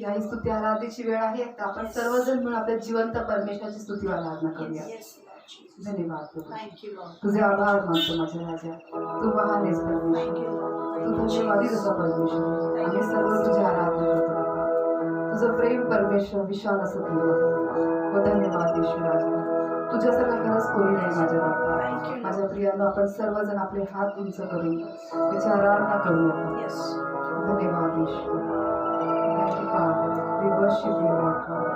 या स्तुती आराधनेची वेळ आहे. तर आपण सर्वजण मिळून आपल्या जिवंत परमेश्वराची स्तुती आराधना करूया. धन्यवाद तुझे आभार मानतो माझ्या राजा. तू महान आहेस परमेश्वर. तू धन्यवादी तुझा परमेश्वर. आम्ही सर्व तुझी आराधना करतो बाबा. तुझं प्रेम परमेश्वर विशाल असं प्रेम आहे. व धन्यवाद ईश्वर राजा. तुझ्यासारखं खरंच कोणी नाही माझ्या बाबा. माझ्या प्रियांना आपण सर्वजण आपले हात उंच करून त्याची आराधना करूया. धन्यवाद ईश्वर. Thank you father. We worship you lord god.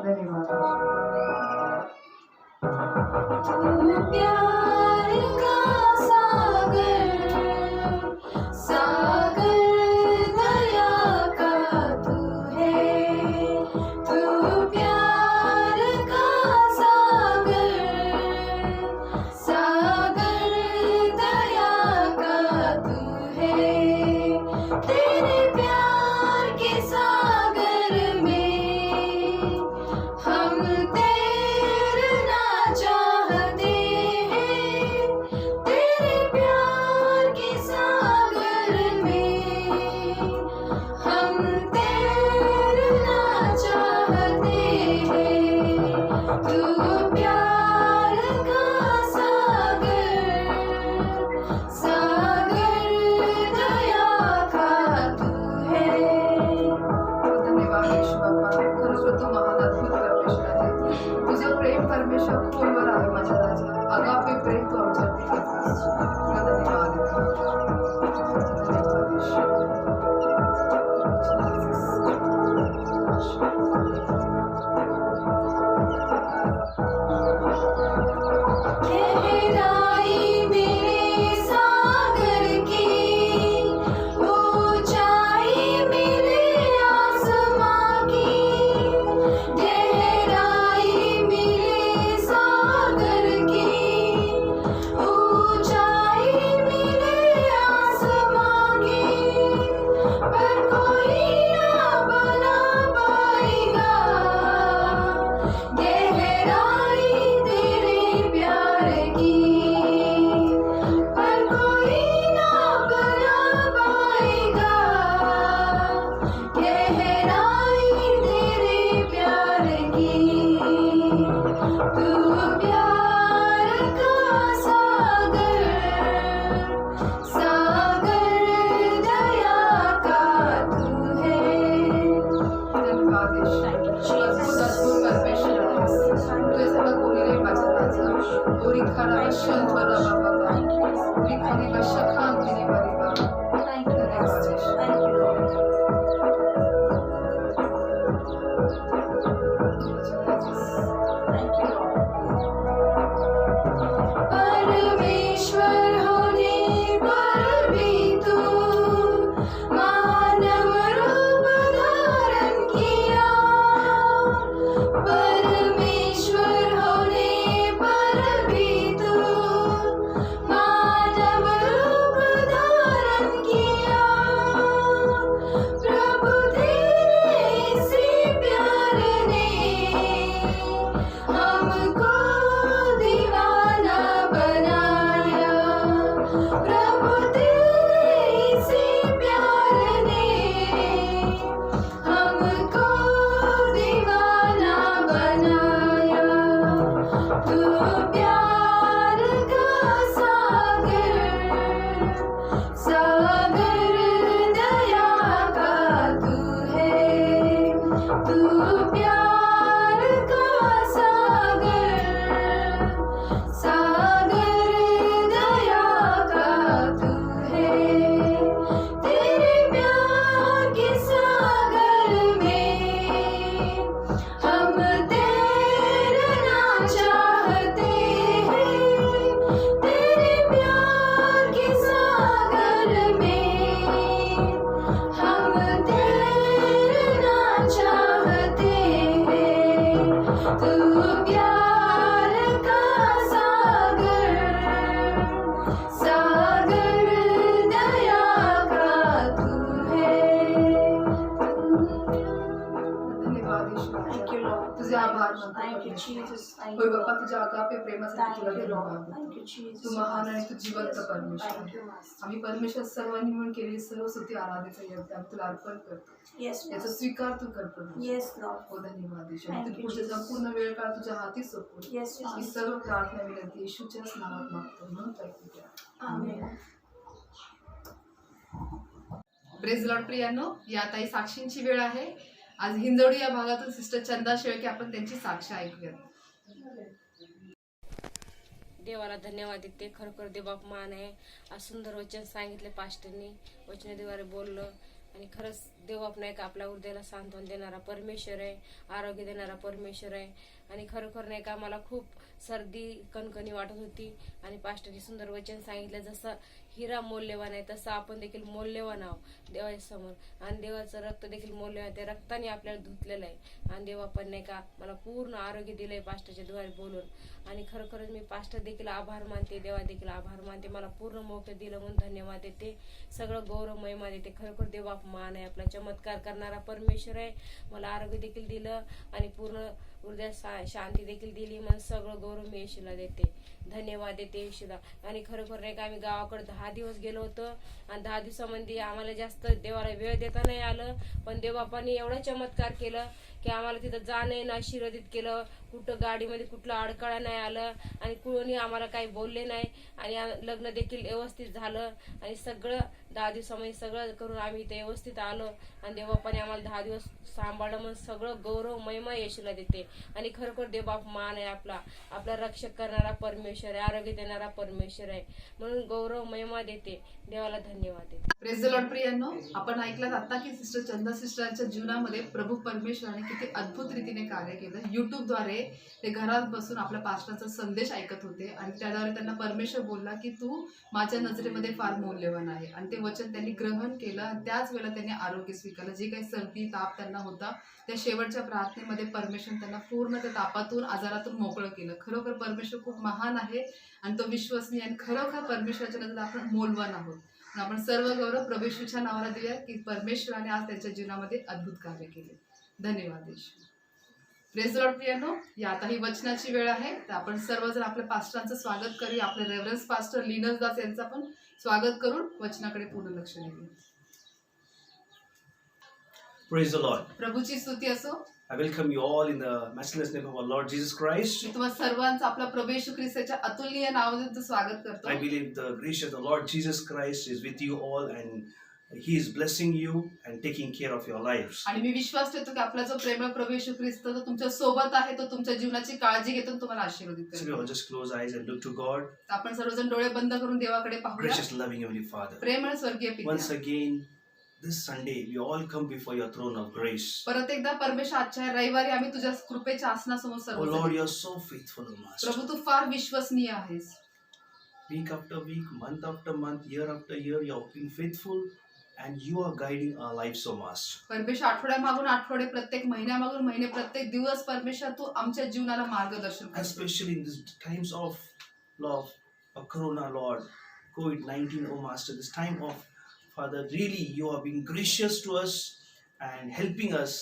धन्यवाद प्यार का सागर सागर दया का तू है, तू प्यार का सागर सागर दया का तू है। तेरे प्यार के सागर में हम तैरना चाहते हैं। तेरे प्यार के सागर में हम तैरना चाहते हैं। तू प्यार का सागर सागर दया का तू है। धन्यवाद ईश्वर बाबा. खरोखर तू महान अद्भुत परमेश्वर आहे. तुझं प्रेम परमेश्वर खोलवर आहे माझ्या राजा. अगापे प्रेम तू आमच्यावरती करतोस. तुला धन्यवाद देतो. धन्यवाद ईश्वर. गहराई मेरे सागर की, ऊंचाई मेरे आसमां की। गहराई मेरे सागर की, ऊंचाई मेरे आसमां की। पर कोई ना बना पाएगा गहराई तेरे प्यार की। पर कोई ना बना पाएगा गहराई तेरे प्यार की। तू प्यार का सागर सागर दया का तू है। धन्यवाद ईश्वर. अद्भुत अद्भुत परमेश्वर आहेस. तुझ्यासारखं कोणी नाही माझ्या राजा. ओरी खाना शंभर बाबा. ओरी खाली कशा खान तिने बारी बाबा. धन्यवाद ईश्वर. परमेश्वर होने पर भी तू मानव रूप धारण किया। परमेश्वर होने पर भी तू मानव रूप धारण किया। प्रभु तेरे इसी प्यार ने हमको दीवाना बनाया। प्रभु तेरे इसी प्यार ने हमको दीवाना बनाया। तू प्यार का सागर सागर दया का तू है। तू प्यार का सागर सागर दया का तू बाबा तुझ्या अगाप्य प्रेमासाठी तुला Thank you, Lord. धन्यवाद. Thank you, Jesus. तू महान आणि तू जिवंत Yes, परमेश्वर thank आहे. you, Master. आम्ही परमेश्वर सर्वांनी म्हणून केलेली सर्व स्तुती आराधनेचा योगदान तुला अर्पण करतो. Yes, याचा Master. स्वीकार तू कर प्रभू. Yes, Lord. हो धन्यवाद येशू. Thank तू you, पुढचे Jesus. संपूर्ण वेळ काळ तुझ्या हाती सोपवून Yes, ही Master. सर्व प्रार्थना विनंती येशूच्याच नावात मागतो म्हणून ऐकू द्या. Amen. प्रेज लॉर्ड प्रियांनो, या ताई साक्षींची वेळ आहे. आज हिंजवडी या भागातून सिस्टर चंदा शेळके आपण त्यांची साक्ष ऐकूयात. देवाला धन्यवाद देते. खरोखर देवबाप मान आहे. आज सुंदर वचन सांगितले पास्टरनी, वचनाद्वारे बोललं आणि खरंच देवबाप नाही का आपल्या हृदयाला सांत्वन देणारा परमेश्वर आहे, आरोग्य देणारा परमेश्वर आहे. आणि खरोखर नाही का मला खूप सर्दी कणकणी वाटत होती आणि पास्टरनी सुंदर वचन सांगितलं, जसं हिरा मौल्यवान आहे तसं आपण देखील मौल्यवान आहोत देवाच्या समोर आणि देवाचं रक्त देखील मौल्यवान, त्या रक्ताने आपल्याला धुतलेलं आहे आणि देवा पण नाही का मला पूर्ण आरोग्य दिलंय पास्टरच्या द्वारे बोलून. आणि खरोखरच मी पास्टर देखील आभार मानते, देवा देखील आभार मानते, मला पूर्ण मोक्ष दिलं म्हणून धन्यवाद देते. सगळं गौरव महिमा देते. खरोखर देवा मान आहे, आपला चमत्कार करणारा परमेश्वर आहे. मला आरोग्य देखील दिलं आणि पूर्ण हृदयात शांती देखील दिली, म्हणून सगळं गौरव मी येशूला देते. धन्यवाद देते येशूला. आणि खरोखर नाही का आम्ही गावाकडे 10 दिवस गेलो होतो आणि 10 दिवसामध्ये आम्हाला जास्त देवाला वेळ देता नाही आलं, पण देवबापाने एवढा चमत्कार केलं की आम्हाला तिथं जाणं आशीर्वादित केलं. कुठं गाडीमध्ये कुठलं अडकळा नाही आलं आणि कोणी आम्हाला काही बोलले नाही आणि लग्न देखील व्यवस्थित झालं आणि सगळं 10 दिवसामध्ये सगळं करून आम्ही इथे व्यवस्थित आलो आणि देवबापाने आम्हाला 10 दिवस सांभाळलं, म्हणून सगळं गौरव महिमा येशूला देते. आणि खरोखर देवबाप मान आहे, आपला रक्षक करणारा परमेश्वर आहे, आरोग्य देणारा परमेश्वर आहे, म्हणून गौरव महिमा देते. देवाला धन्यवाद देते. प्रेज द लॉर्ड प्रियांनो, आपण ऐकलं आता की सिस्टर चंदा सिस्टरांच्या जीवनामध्ये प्रभू परमेश्वराने किती अद्भुत रीतीने कार्य केलं. युट्यूबद्वारे ते घरात बसून आपल्या पास्टरचा संदेश ऐकत होते आणि त्याद्वारे त्यांना परमेश्वर बोलला की तू माझ्या नजरेमध्ये फार मौल्यवान आहे. आणि ते वचन त्यांनी ग्रहण केलं आणि त्याच वेळेला त्यांनी आरोग्य स्वीकारलं. जे काही सर्दी ताप त्यांना होता, त्या शेवटच्या प्रार्थनेमध्ये परमेश्वर त्यांना पूर्ण त्या तापातून आजारातून मोकळं केलं. खरोखर परमेश्वर खूप महान आहे आणि तो विश्वसनीय आणि खरोखर परमेश्वराच्या नजरेत आपण मौल्यवान आहोत. आपण सर्व गौरव प्रभू येशूच्या नावाला देऊया की परमेश्वराने आज त्यांच्या जीवनामध्ये अद्भुत कार्य केले. धन्यवाद येशू. प्रेज द लॉर्ड प्रियांनो, या आता ही वचनाची वेळ आहे, तर आपण सर्वजण आपल्या पास्टरांचं स्वागत करूया. आपले रेव्हरन्स पास्टर लिनस दास यांचं आपण स्वागत करून वचनाकडे पूर्ण लक्ष देऊया. Praise the Lord. प्रभूची स्तुती असो. I welcome you all in the matchless name of our Lord Jesus Christ. मी तुम्हा सर्वांचं आपला प्रभू येशू ख्रिस्ताच्या अतुलनीय नावाने स्वागत करतो. I believe the grace of the Lord Jesus Christ is with you all and He is blessing you and taking care of your lives. आणि मी विश्वास ठेवतो की आपला जो प्रेमळ प्रभू येशू ख्रिस्त तो तुमच्या सोबत आहे, तो तुमच्या जीवनाची काळजी घेतो आणि तुम्हाला आशीर्वादित So we करतो. all just close eyes and look to God. आपण सर्वजण डोळे बंद करून देवाकडे पाहूया. Gracious, loving Heavenly Father. प्रेमळ स्वर्गीय Once पिता, again, this Sunday, we all come before your throne of grace. परत एकदा परमेश्वर आजच्या रविवारी आम्ही तुझ्या कृपेच्या आसनासमोर Oh सर्व Lord, you are so faithful, O Master. प्रभू तू फार विश्वसनीय आहेस. Week after week, month after month, year after year, you are being faithful and you are guiding our lives, O Master. परमेश्वर आठवड्यामागून आठवडे, प्रत्येक महिन्यामागून महिने, प्रत्येक दिवस परमेश्वर तू आमच्या जीवनाला मार्गदर्शन करतो. Especially in these times of love, of Corona, Lord, COVID-19, oh Master, this time of Father, really you are being gracious to us and helping us,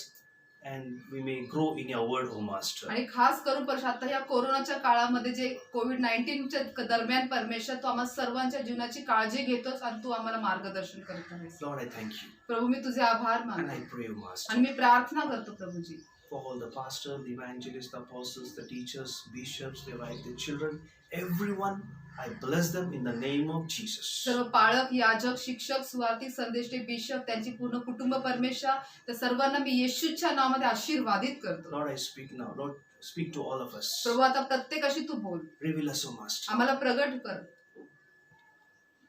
and we may grow in your word, oh Master. आणि खास करून परमेश्वर आता या कोरोनाच्या काळामध्ये जे कोविड-19च्या दरम्यान परमेश्वर तू आम्हा सर्वांच्या जीवनाची काळजी घेतोस आणि तू आम्हाला मार्गदर्शन करत आहेस. Lord, I thank you प्रभू मी तुझे आभार and मानतो I pray, oh Master, आणि मी प्रार्थना करतो Prabhuji for all the pastors, the evangelists, the apostles, the teachers, bishops, their wives, their children, everyone. I bless them in the name of Jesus. सर्व पाळक, याजक, शिक्षक, सुवार्थिक, संदेष्टे, bishop, त्यांची पूर्ण कुटुंब परमेश्वर, त्या सर्वांना मी येशूच्या नावामध्ये आशीर्वादित करतो. Lord, I speak now. Lord, speak to all of us. प्रभू आता प्रत्येकाशी तू बोल, Reveal us, oh Master. आम्हाला प्रगट कर.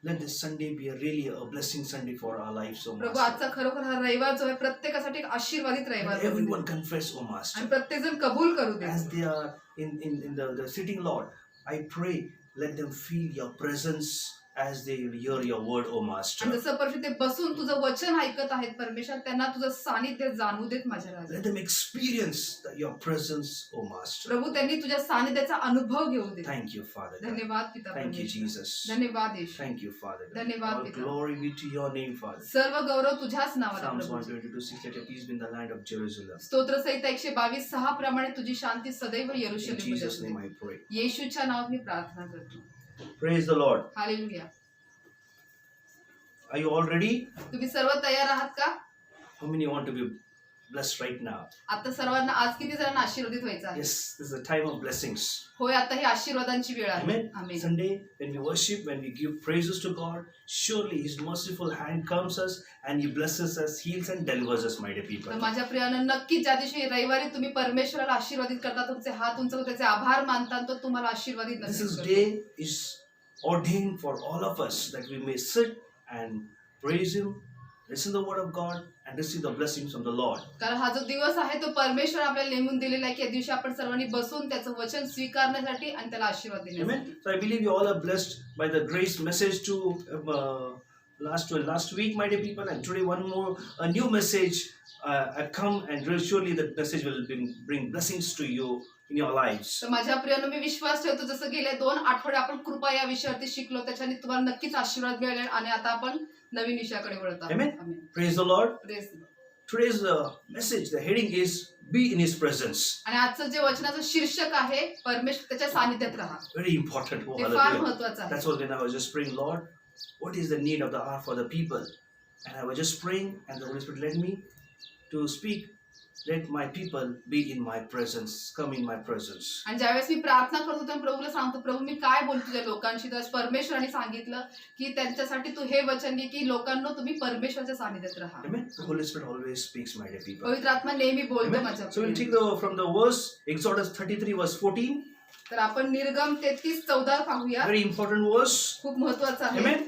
Let this Sunday be really a blessing Sunday for our lives, oh Prabhu Master. आजचा खरोखर हा रविवार जो आहे प्रत्येकासाठी एक आशीर्वादित Let रविवार करू everyone दे. confess, oh Master. आणि प्रत्येक जण कबूल करू दे. As they are in the sitting, Lord, I pray, let them feel your presence as they hear your word, O Master. आणि जसं परमेश्वर ते बसून तुझं वचन ऐकत आहेत परमेश्वर, त्यांना तुझं सानिध्य जाणू देत माझ्या राजा. Let them experience your presence, O Master. प्रभू त्यांनी तुझ्या सानिध्याचा अनुभव घेऊ दे. Thank you, Father God. धन्यवाद पिता Thank you, परमेश्वर. Jesus. धन्यवाद येशू. Thank you, Father God. धन्यवाद All पिता. glory be to your name, Father. सर्व गौरव तुझ्याच नावाला Psalms Prabhu. 122:6, let your peace be in the land of Jerusalem. स्तोत्र संहिता 122:6 प्रमाणे तुझी शांती सदैव In यरूशलेममध्ये Jesus' असू दे. name I pray. येशूच्या नावात मी प्रार्थना करतो. Praise the Lord. Hallelujah. Are you all ready? तुम्ही सर्व तयार आहात का? How many want to be blessed right now? आता सर्वांना आज किती जणांना आशीर्वादित व्हायचं आहे? Yes, this is a time of blessings. होय, आता ही आशीर्वादांची वेळ आहे. Amen. Amen. Sunday, when we worship, when we give praises to God, surely His merciful hand comes us and He blesses us, heals and delivers us, my dear तर people. माझ्या प्रियानं नक्की ज्या दिवशी रविवारी तुम्ही परमेश्वराला आशीर्वादित करता, तुमचे हात उंच करून त्याचे आभार मानता, तो तुम्हाला आशीर्वादित This नसेल. day is ordained for all of us that we may sit and praise Him, listen to the word of God, and receive the blessings from the Lord. कारण हा जो दिवस आहे तो परमेश्वर आपल्याला नेमून दिलेला आहे की या दिवशी आपण सर्वांनी बसून त्याचं वचन स्वीकारण्यासाठी आणि त्याला आशीर्वाद देण्यासाठी. Amen. So I believe you all are blessed by the grace message to last week, my dear people, and today one more a new message have come, and surely that message will bring blessings to you in your lives. तर माझ्या प्रियानं मी विश्वास ठेवतो जसं गेले 2 आठवडे आपण कृपा या विषयावरती शिकलो, त्याच्याने तुम्हाला नक्कीच आशीर्वाद मिळेल. आणि आता आपण नवीन विषयाकडे वळत आहोत. Amen. Amen. Praise the Lord. Praise the Lord. Today's message, the heading is Be in His presence. आणि आजचं जे वचनाचं शीर्षक आहे परमेश्वर त्याच्या सानिध्यात राहा. Very important. Oh, ते फार hallelujah. महत्वाचं आहे. That's what when I was just praying, Lord, what is the need of the hour for the people? And I was just praying, and the Holy Spirit led me to speak. Let my people be in my presence. Come in my presence. आणि ज्यावेळेस मी प्रार्थना करतो तेव्हा प्रभूला सांगतो, प्रभू मी काय बोलतो तुझ्या लोकांशी. तर परमेश्वराने सांगितलं की त्यांच्यासाठी तू हे वचन घे की लोकांना तुम्ही परमेश्वराच्या सानिध्यात राहा. Amen. The Holy Spirit always speaks, my dear people. पवित्र आत्मा नेहमी बोलतो Amen. माझ्या So we'll take प्रियाने. from the verse Exodus 33 verse 14. तर आपण निर्गम 33:14 पाहूया. Very important verse. खूप महत्वाचं आहे. Amen.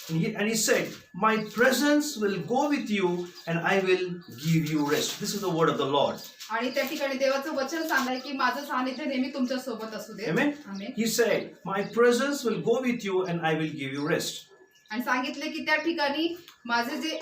And he said, my presence will go with you and I will give you rest. This is the word of the Lord. आणि त्या ठिकाणी देवाचं वचन सांगाय की माझं सानिध्य नेहमी तुमच्या सोबत असू दे. Amen. Amen. He said, my presence will go with you and I will give you rest. आणि सांगितले की त्या ठिकाणी माझे जे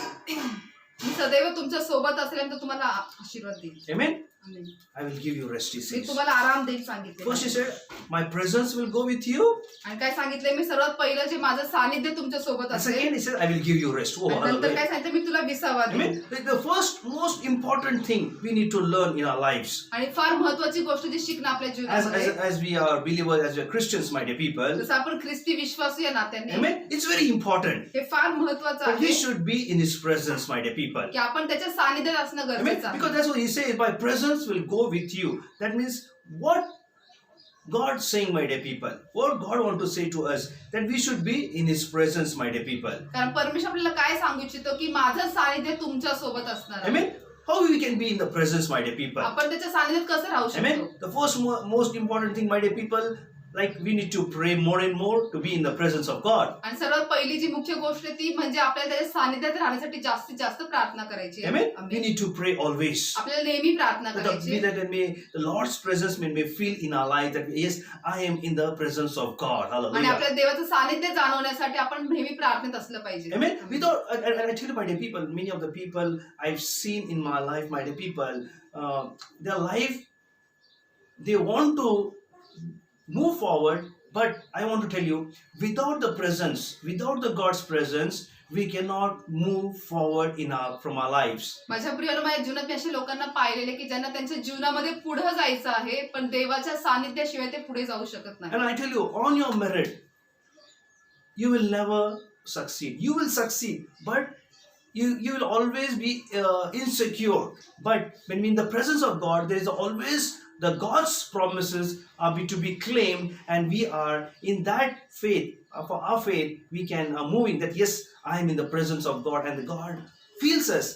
मी सदैव तुमच्या सोबत असेल आणि तो तुम्हाला आशीर्वाद देईल. Amen. Amen. I will give you rest, he me says. तुम्हाला आराम देईल सांगितले. First he said, my presence will go with you. आणि काय सांगितले, मी सर्वात पहिलं जे माझं सानिध्य तुमच्या सोबत And असेल. second he said, I will give you rest. Oh, आणि नंतर hallelujah. काय सांगितलं, मी तुला विसावा देईन. Amen. The first most important thing we need to learn in our lives. आणि फार महत्वाची गोष्ट जी शिकणं आपल्या जीवनामध्ये, As we are believers, as we are Christians, my dear people. जसं आपण ख्रिस्ती विश्वासू या नात्याने, Amen. It's very important. हे फार महत्वाचं But we आहे should be in His presence, my dear people. की आपण त्याच्या सानिध्यात असणं Amen. गरजेचं आहे. Because that's what He says, my presence will go with you. That means what God saying, my dear people, what God want to say to us, that we should be in His presence, my dear people. कारण परमेश्वर आपल्याला काय सांगू इच्छितो की माझं सानिध्य तुमच्या सोबत असणार आहे. Amen. How we can be in the presence, my dear people. आपण त्याच्या सानिध्यात कसं राहू Amen. शकतो. The first most important thing, my dear people, like we need to pray more and more to be in the presence of God. आणि सर्वात पहिली जी मुख्य गोष्ट आहे ती म्हणजे आपल्याला त्याच्या सानिध्यात राहण्यासाठी जास्तीत जास्त प्रार्थना करायची आहे. Amen. We amen. need to pray always. आपल्याला नेहमी प्रार्थना That करायची. may the Lord's presence may feel in our life that yes, I am in the presence of God. आणि Hallelujah. आपल्या देवाचं सानिध्य जाणवण्यासाठी आपण नेहमी प्रार्थनेत असलं पाहिजे. Amen. Without, and I tell you, my dear people, many of the people I've seen in my life, my dear people, their life, they want to move forward, but I want to tell you, without the presence, without the God's presence, we cannot move forward from our lives. माझ्या प्रियानं माझ्या जीवनात मी अशा लोकांना पाहिलेले की ज्यांना त्यांच्या जीवनामध्ये पुढे जायचं आहे पण देवाच्या सानिध्याशिवाय ते पुढे जाऊ शकत नाही. And I tell you, on your merit, you will never succeed. You will succeed, but you will always be insecure. But when we're in the presence of God, there is always the God's promises are to be claimed, and we are in that faith. For our faith, we can moving that yes, I am in the presence of God, and God feels us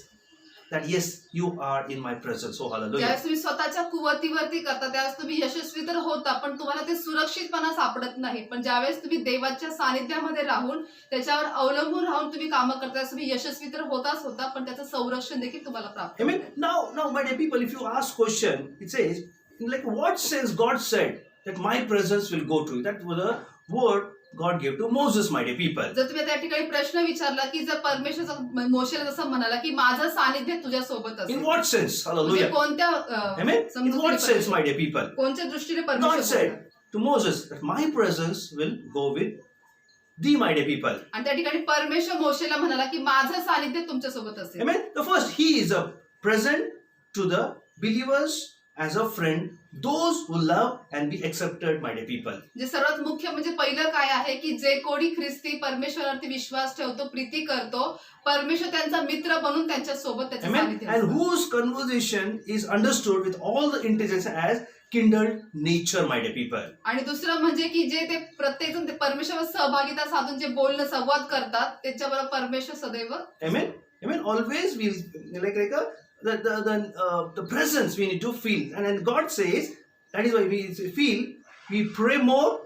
that yes, you are in my presence. Oh, hallelujah. ज्यावेळेस तुम्ही स्वतःच्या कुवतीवरती करता त्यावेळेस तुम्ही यशस्वी तर होता पण तुम्हाला ते सुरक्षितपणा सापडत नाही. पण ज्यावेळेस तुम्ही देवाच्या सानिध्यामध्ये राहून त्याच्यावर अवलंबून राहून तुम्ही कामं करता तुम्ही यशस्वी तर होताच होता पण त्याचं संरक्षण देखील तुम्हाला प्राप्त Amen. Now, my dear people, if you ask question, it says, like, what sense God said that my presence will go to you? That was the word God gave to Moses, my dear people. जर तुम्ही त्या ठिकाणी प्रश्न विचारला की जर परमेश्वर मोशेला जसं म्हणाला की माझं सानिध्य तुझ्या सोबत In असेल, what sense? म्हणजे Hallelujah. कोणत्या Amen. In what sense, my dear people? कोणत्या दृष्टीने God परमेश्वर said बोलला? to Moses that my presence will go with thee, my dear people. आणि त्या ठिकाणी परमेश्वर मोशेला म्हणाला की माझं सानिध्य तुमच्या सोबत असेल. Amen. The first, he is a present to the believers as a friend, those who love and be accepted, my dear people. जे सर्वात मुख्य म्हणजे पहिलं काय आहे की जे कोणी ख्रिस्ती परमेश्वरावरती विश्वास ठेवतो, प्रीती करतो, परमेश्वर त्यांचा मित्र बनून त्यांच्या सोबत त्याचं Amen. सानिध्य And असतं. whose conversation is understood with all the intelligence as kindled nature, my dear people. आणि दुसरं म्हणजे की जे ते प्रत्येक जण ते परमेश्वर सहभागिता साधून जे बोलणं संवाद करतात त्याच्याबरोबर परमेश्वर सदैव. Amen. Amen. Always we the presence we need to feel, and then God says that is why we pray more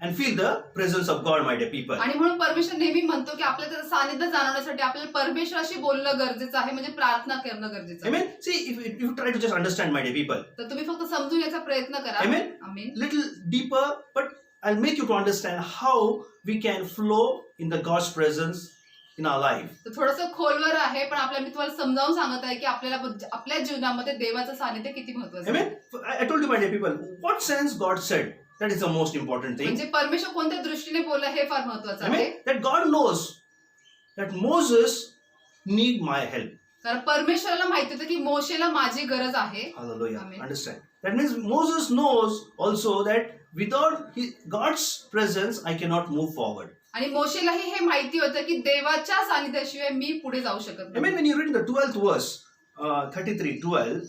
and feel the presence of God, my dear people. आणि म्हणून परमेश्वर नेहमी म्हणतो की आपल्या त्याचं सानिध्य जाणवण्यासाठी आपल्याला परमेश्वराशी बोलणं गरजेचं आहे, म्हणजे प्रार्थना करणं गरजेचं आहे. Amen. See, if you try to just understand, my dear people, तर तुम्ही फक्त समजून याचा प्रयत्न करा. Amen. आमीन. little deeper, but I'll make you to understand how we can flow in the God's presence in our life. तर थोडंसं खोलवर आहे, पण मी तुम्हाला समजावून सांगत आहे की आपल्याला आपल्या जीवनामध्ये देवाचं सानिध्य किती महत्त्वाचं आहे. Amen. I told you, my dear people, what sense God said, that is the most important thing. म्हणजे परमेश्वर कोणत्या दृष्टीने बोलला हे फार महत्त्वाचं आहे. Amen. That God knows that Moses need my help. कारण परमेश्वराला माहिती होतं की मोशेला माझी गरज आहे. Hallelujah. Amen. Understand? That means Moses knows also that without God's presence, I cannot move forward. आणि मोशेलाही हे माहिती होतं की देवाच्या सानिध्याशिवाय मी पुढे जाऊ शकत Amen. नाही. When you read the 12th verse, 33:12,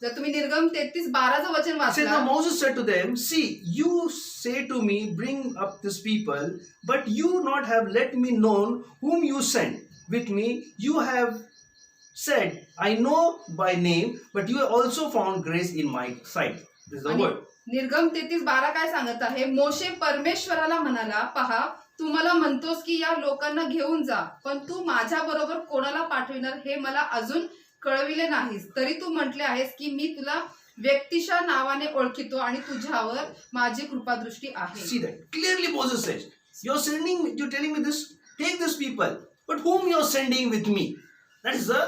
जर तुम्ही निर्गम 33:12 वचन it says, now वाचला, Moses said to them, see, you say to me, bring up this people, but you not have let me know whom you sent with me. You have said, I know by name, but you have also found grace in my sight. This is the आणि word. निर्गम 33:12 काय सांगत आहे? मोशे परमेश्वराला म्हणाला, पहा तू मला म्हणतोस की या लोकांना घेऊन जा, पण तू माझ्या बरोबर कोणाला पाठविणार हे मला अजून कळविले नाहीस. तरी तू म्हटले आहेस की मी तुला व्यक्तिशः नावाने ओळखितो आणि तुझ्यावर माझी कृपादृष्टी आहे. See that clearly Moses says, you're telling me this, take these people, but whom you're sending with me? That is the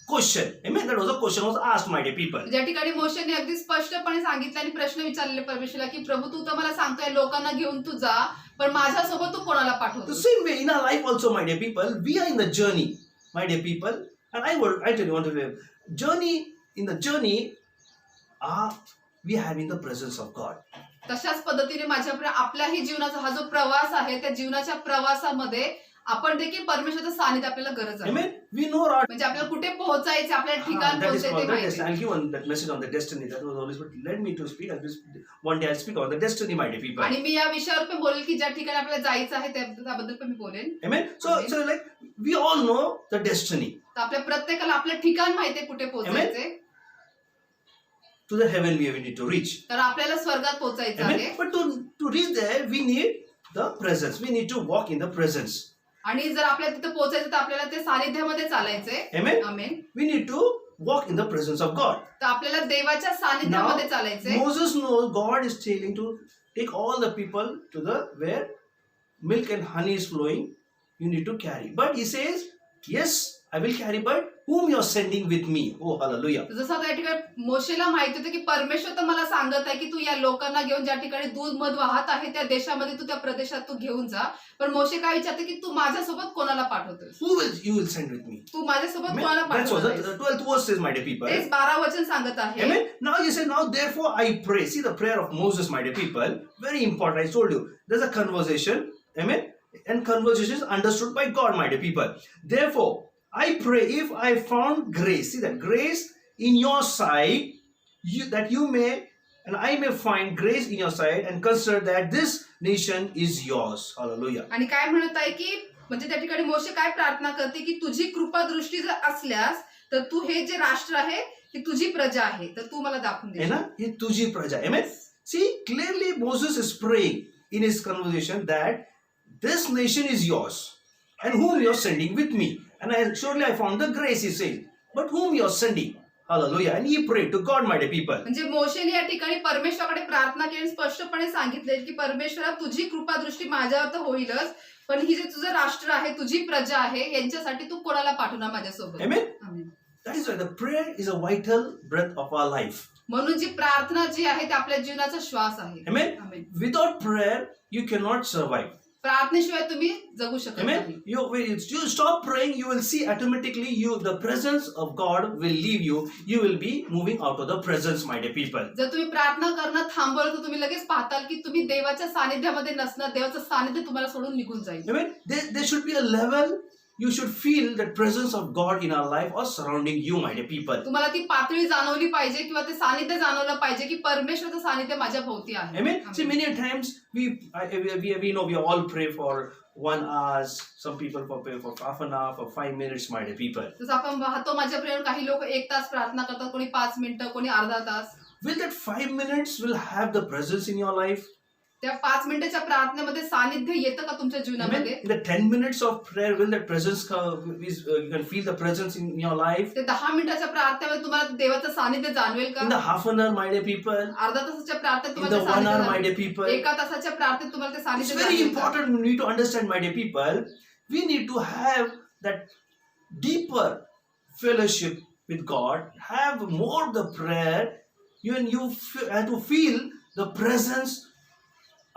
question. Amen. That was a question was asked, my dear people. ज्या ठिकाणी मोशेने अगदी स्पष्टपणे सांगितलं आणि प्रश्न विचारलेले परमेश्वराला की प्रभू तू तर मला सांगतोय लोकांना घेऊन तू जा, पण माझ्यासोबत तू कोणाला The पाठवतो? same way in our life also, my dear people, we are in the journey, my dear people, and I tell you one thing, in the journey, we are having the presence of God. तशाच पद्धतीने माझ्या आपल्याही जीवनाचा हा जो प्रवास आहे त्या जीवनाच्या प्रवासामध्ये आपण देखील परमेश्वराचं सानिध्य आपल्याला गरज आहे. Amen. We know our म्हणजे आपल्याला कुठे पोहोचायचे, आपल्याला ठिकाण that is कोणते ते called that माहिती is. आहे. I'll give on that message on the destiny. That was always what led me to speak. One day I'll speak on the destiny, my dear people. आणि मी या विषयावर पण बोलेल की ज्या ठिकाणी आपल्याला जायचं आहे त्याबद्दल पण मी बोलेन. Amen. So like we all know the destiny. तर आपल्या प्रत्येकाला आपलं ठिकाण माहिती आहे कुठे पोहोचायचे. To the heaven we need to reach. तर आपल्याला स्वर्गात पोहोचायचं आहे. Amen. But to reach there we need the presence. We need to walk in the presence. आणि जर आपल्याला तिथे पोहोचायचं तर आपल्याला ते सानिध्यामध्ये चालायचंय. Amen. Amen. We need to walk in the presence of God. तर आपल्याला देवाच्या सानिध्यामध्ये चालायचंय. Moses knows God is telling to take all the people to the where milk and honey is flowing. You need to carry. But he says, yes, I will carry, but whom you are sending with me? Oh, hallelujah. जसं आता या ठिकाणी मोशेला माहिती होतं की परमेश्वर तर मला सांगत आहे की तू या लोकांना घेऊन ज्या ठिकाणी दूध मध वाहत आहे त्या देशामध्ये तू त्या प्रदेशात तू घेऊन जा. पण मोशे काय विचारते की तू माझ्यासोबत कोणाला पाठवतोस? Who will you will send with me? तू माझ्यासोबत Amen. कोणाला That's what पाठवतोस? the 12th verse says, my dear people. तेच 12 वचन सांगत आहे. Amen. Now you say, now therefore I pray. See the prayer of Moses, my dear people. Very important. I told you. There's a conversation. Amen. And conversation is understood by God, my dear people. Therefore, I pray if I found grace. See that grace in your sight, that you may and I may find grace in your sight and consider that this nation is yours. Hallelujah. आणि काय म्हणत आहे की म्हणजे त्या ठिकाणी मोशे काय प्रार्थना करते की तुझी कृपा दृष्टी जर असल्यास तर तू हे जे राष्ट्र आहे ही तुझी प्रजा आहे तर तू मला दाखवून दे. He tuji praja. Amen. See, clearly Moses is praying in his conversation that this nation is yours and whom you are sending with me. And surely I found the grace, he said. But whom you are sending? Hallelujah. And he prayed to God, my dear people. म्हणजे मोशेने या ठिकाणी परमेश्वराकडे प्रार्थना केली, स्पष्टपणे सांगितले की परमेश्वरा तुझी कृपा दृष्टी माझ्यावर तर होईलच, पण ही जे तुझं राष्ट्र आहे, तुझी प्रजा आहे, यांच्यासाठी तू कोणाला पाठवणार माझ्यासोबत. Amen. Amen. That is why the prayer is a vital breath of our life. म्हणून जी प्रार्थना जी आहे ते आपल्या जीवनाचा श्वास आहे. Amen. Amen. Without prayer, you cannot survive. प्रार्थनेशिवाय तुम्ही जगू शकत Amen. नाही. When you stop praying, you will see automatically the presence of God will leave you. You will be moving out of the presence, my dear people. जर तुम्ही प्रार्थना करणं थांबवलं तर तुम्ही लगेच पाहताल की तुम्ही देवाच्या सानिध्यामध्ये नसणार, देवाचं सानिध्य तुम्हाला सोडून निघून जाईल. Amen. There should be a level. You should feel the presence of God in our life or surrounding you, my dear people. तुम्हाला ती पातळी जाणवली पाहिजे किंवा ते सानिध्य जाणवलं पाहिजे की परमेश्वराचं सानिध्य माझ्या भोवती आहे. Amen. See, many times we know we all pray for 1 hour. Some people pray for half an hour, for 5 minutes, my dear people. जसं आपण पाहतो माझ्या प्रिय काही लोक 1 तास प्रार्थना करतात, कोणी 5 मिनिटं, कोणी अर्धा तास. Will that 5 minutes will have the presence in your life? त्या 5 मिनिटाच्या प्रार्थनेमध्ये सानिध्य येतं का तुमच्या Amen. जीवनामध्ये? In the 10 minutes of prayer, will that presence you can feel the presence in your life? ते 10 मिनिटाच्या प्रार्थनेमध्ये तुम्हाला देवाचं सानिध्य जाणवेल का? In the half an hour, my dear people. अर्धा तासाच्या प्रार्थनेत In the तुम्हाला 1 hour, सानिध्य my dear जाणवेल. people. 1 तासाच्या प्रार्थनेत तुम्हाला ते It's सानिध्य very जाणवेल का? important. We need to understand, my dear people. We need to have that deeper fellowship with God. Have more the prayer. You have to feel the presence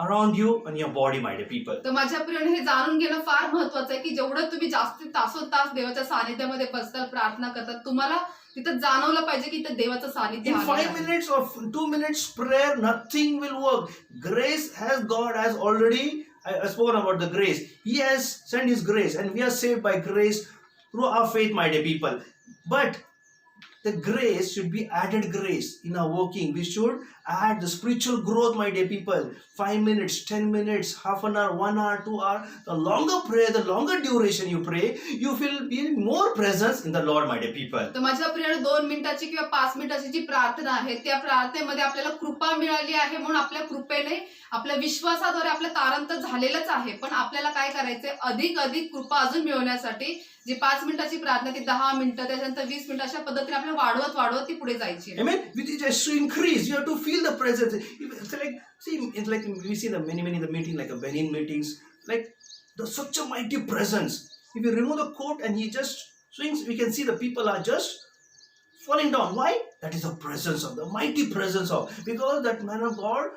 around you and your body, my dear people. तर माझ्या प्रियाने हे जाणून घेणं फार महत्वाचं आहे की जेवढं तुम्ही जास्त तासोतास देवाच्या सानिध्यामध्ये बसताल, प्रार्थना करतात, तुम्हाला तिथं जाणवलं पाहिजे की इथं देवाचं सानिध्य In आहे. 5 minutes or 2 minutes prayer, nothing will work. Grace God has already spoken about the grace. He has sent His grace, and we are saved by grace through our faith, my dear people. But the grace should be added grace in our working. We should add the spiritual growth, my dear people. 5 minutes, 10 minutes, half an hour, 1 hour, 2 hour. The longer prayer, the longer duration you pray, you will be more presence in the Lord, my dear people. तर माझ्या प्रियाने 2 मिनिटाची किंवा 5 मिनिटाची जी प्रार्थना आहे त्या प्रार्थनेमध्ये आपल्याला कृपा मिळाली आहे, म्हणून आपल्या कृपेने आपल्या विश्वासाद्वारे आपलं तारणतर झालेलंच आहे. पण आपल्याला काय करायचंय, अधिक कृपा अजून मिळवण्यासाठी जी 5 मिनिटाची प्रार्थना ती 10 मिनिटं, त्याच्यानंतर 20 मिनिटं, अशा पद्धतीने आपल्याला वाढवत ती पुढे जायची. Amen. With it has to increase. You have to feel the presence. It's like we see the many the meeting, like a Benin meetings, like such a mighty presence. If you remove the coat and he just swings, we can see the people are just falling down. Why? That is the presence of the mighty presence of, because that man of God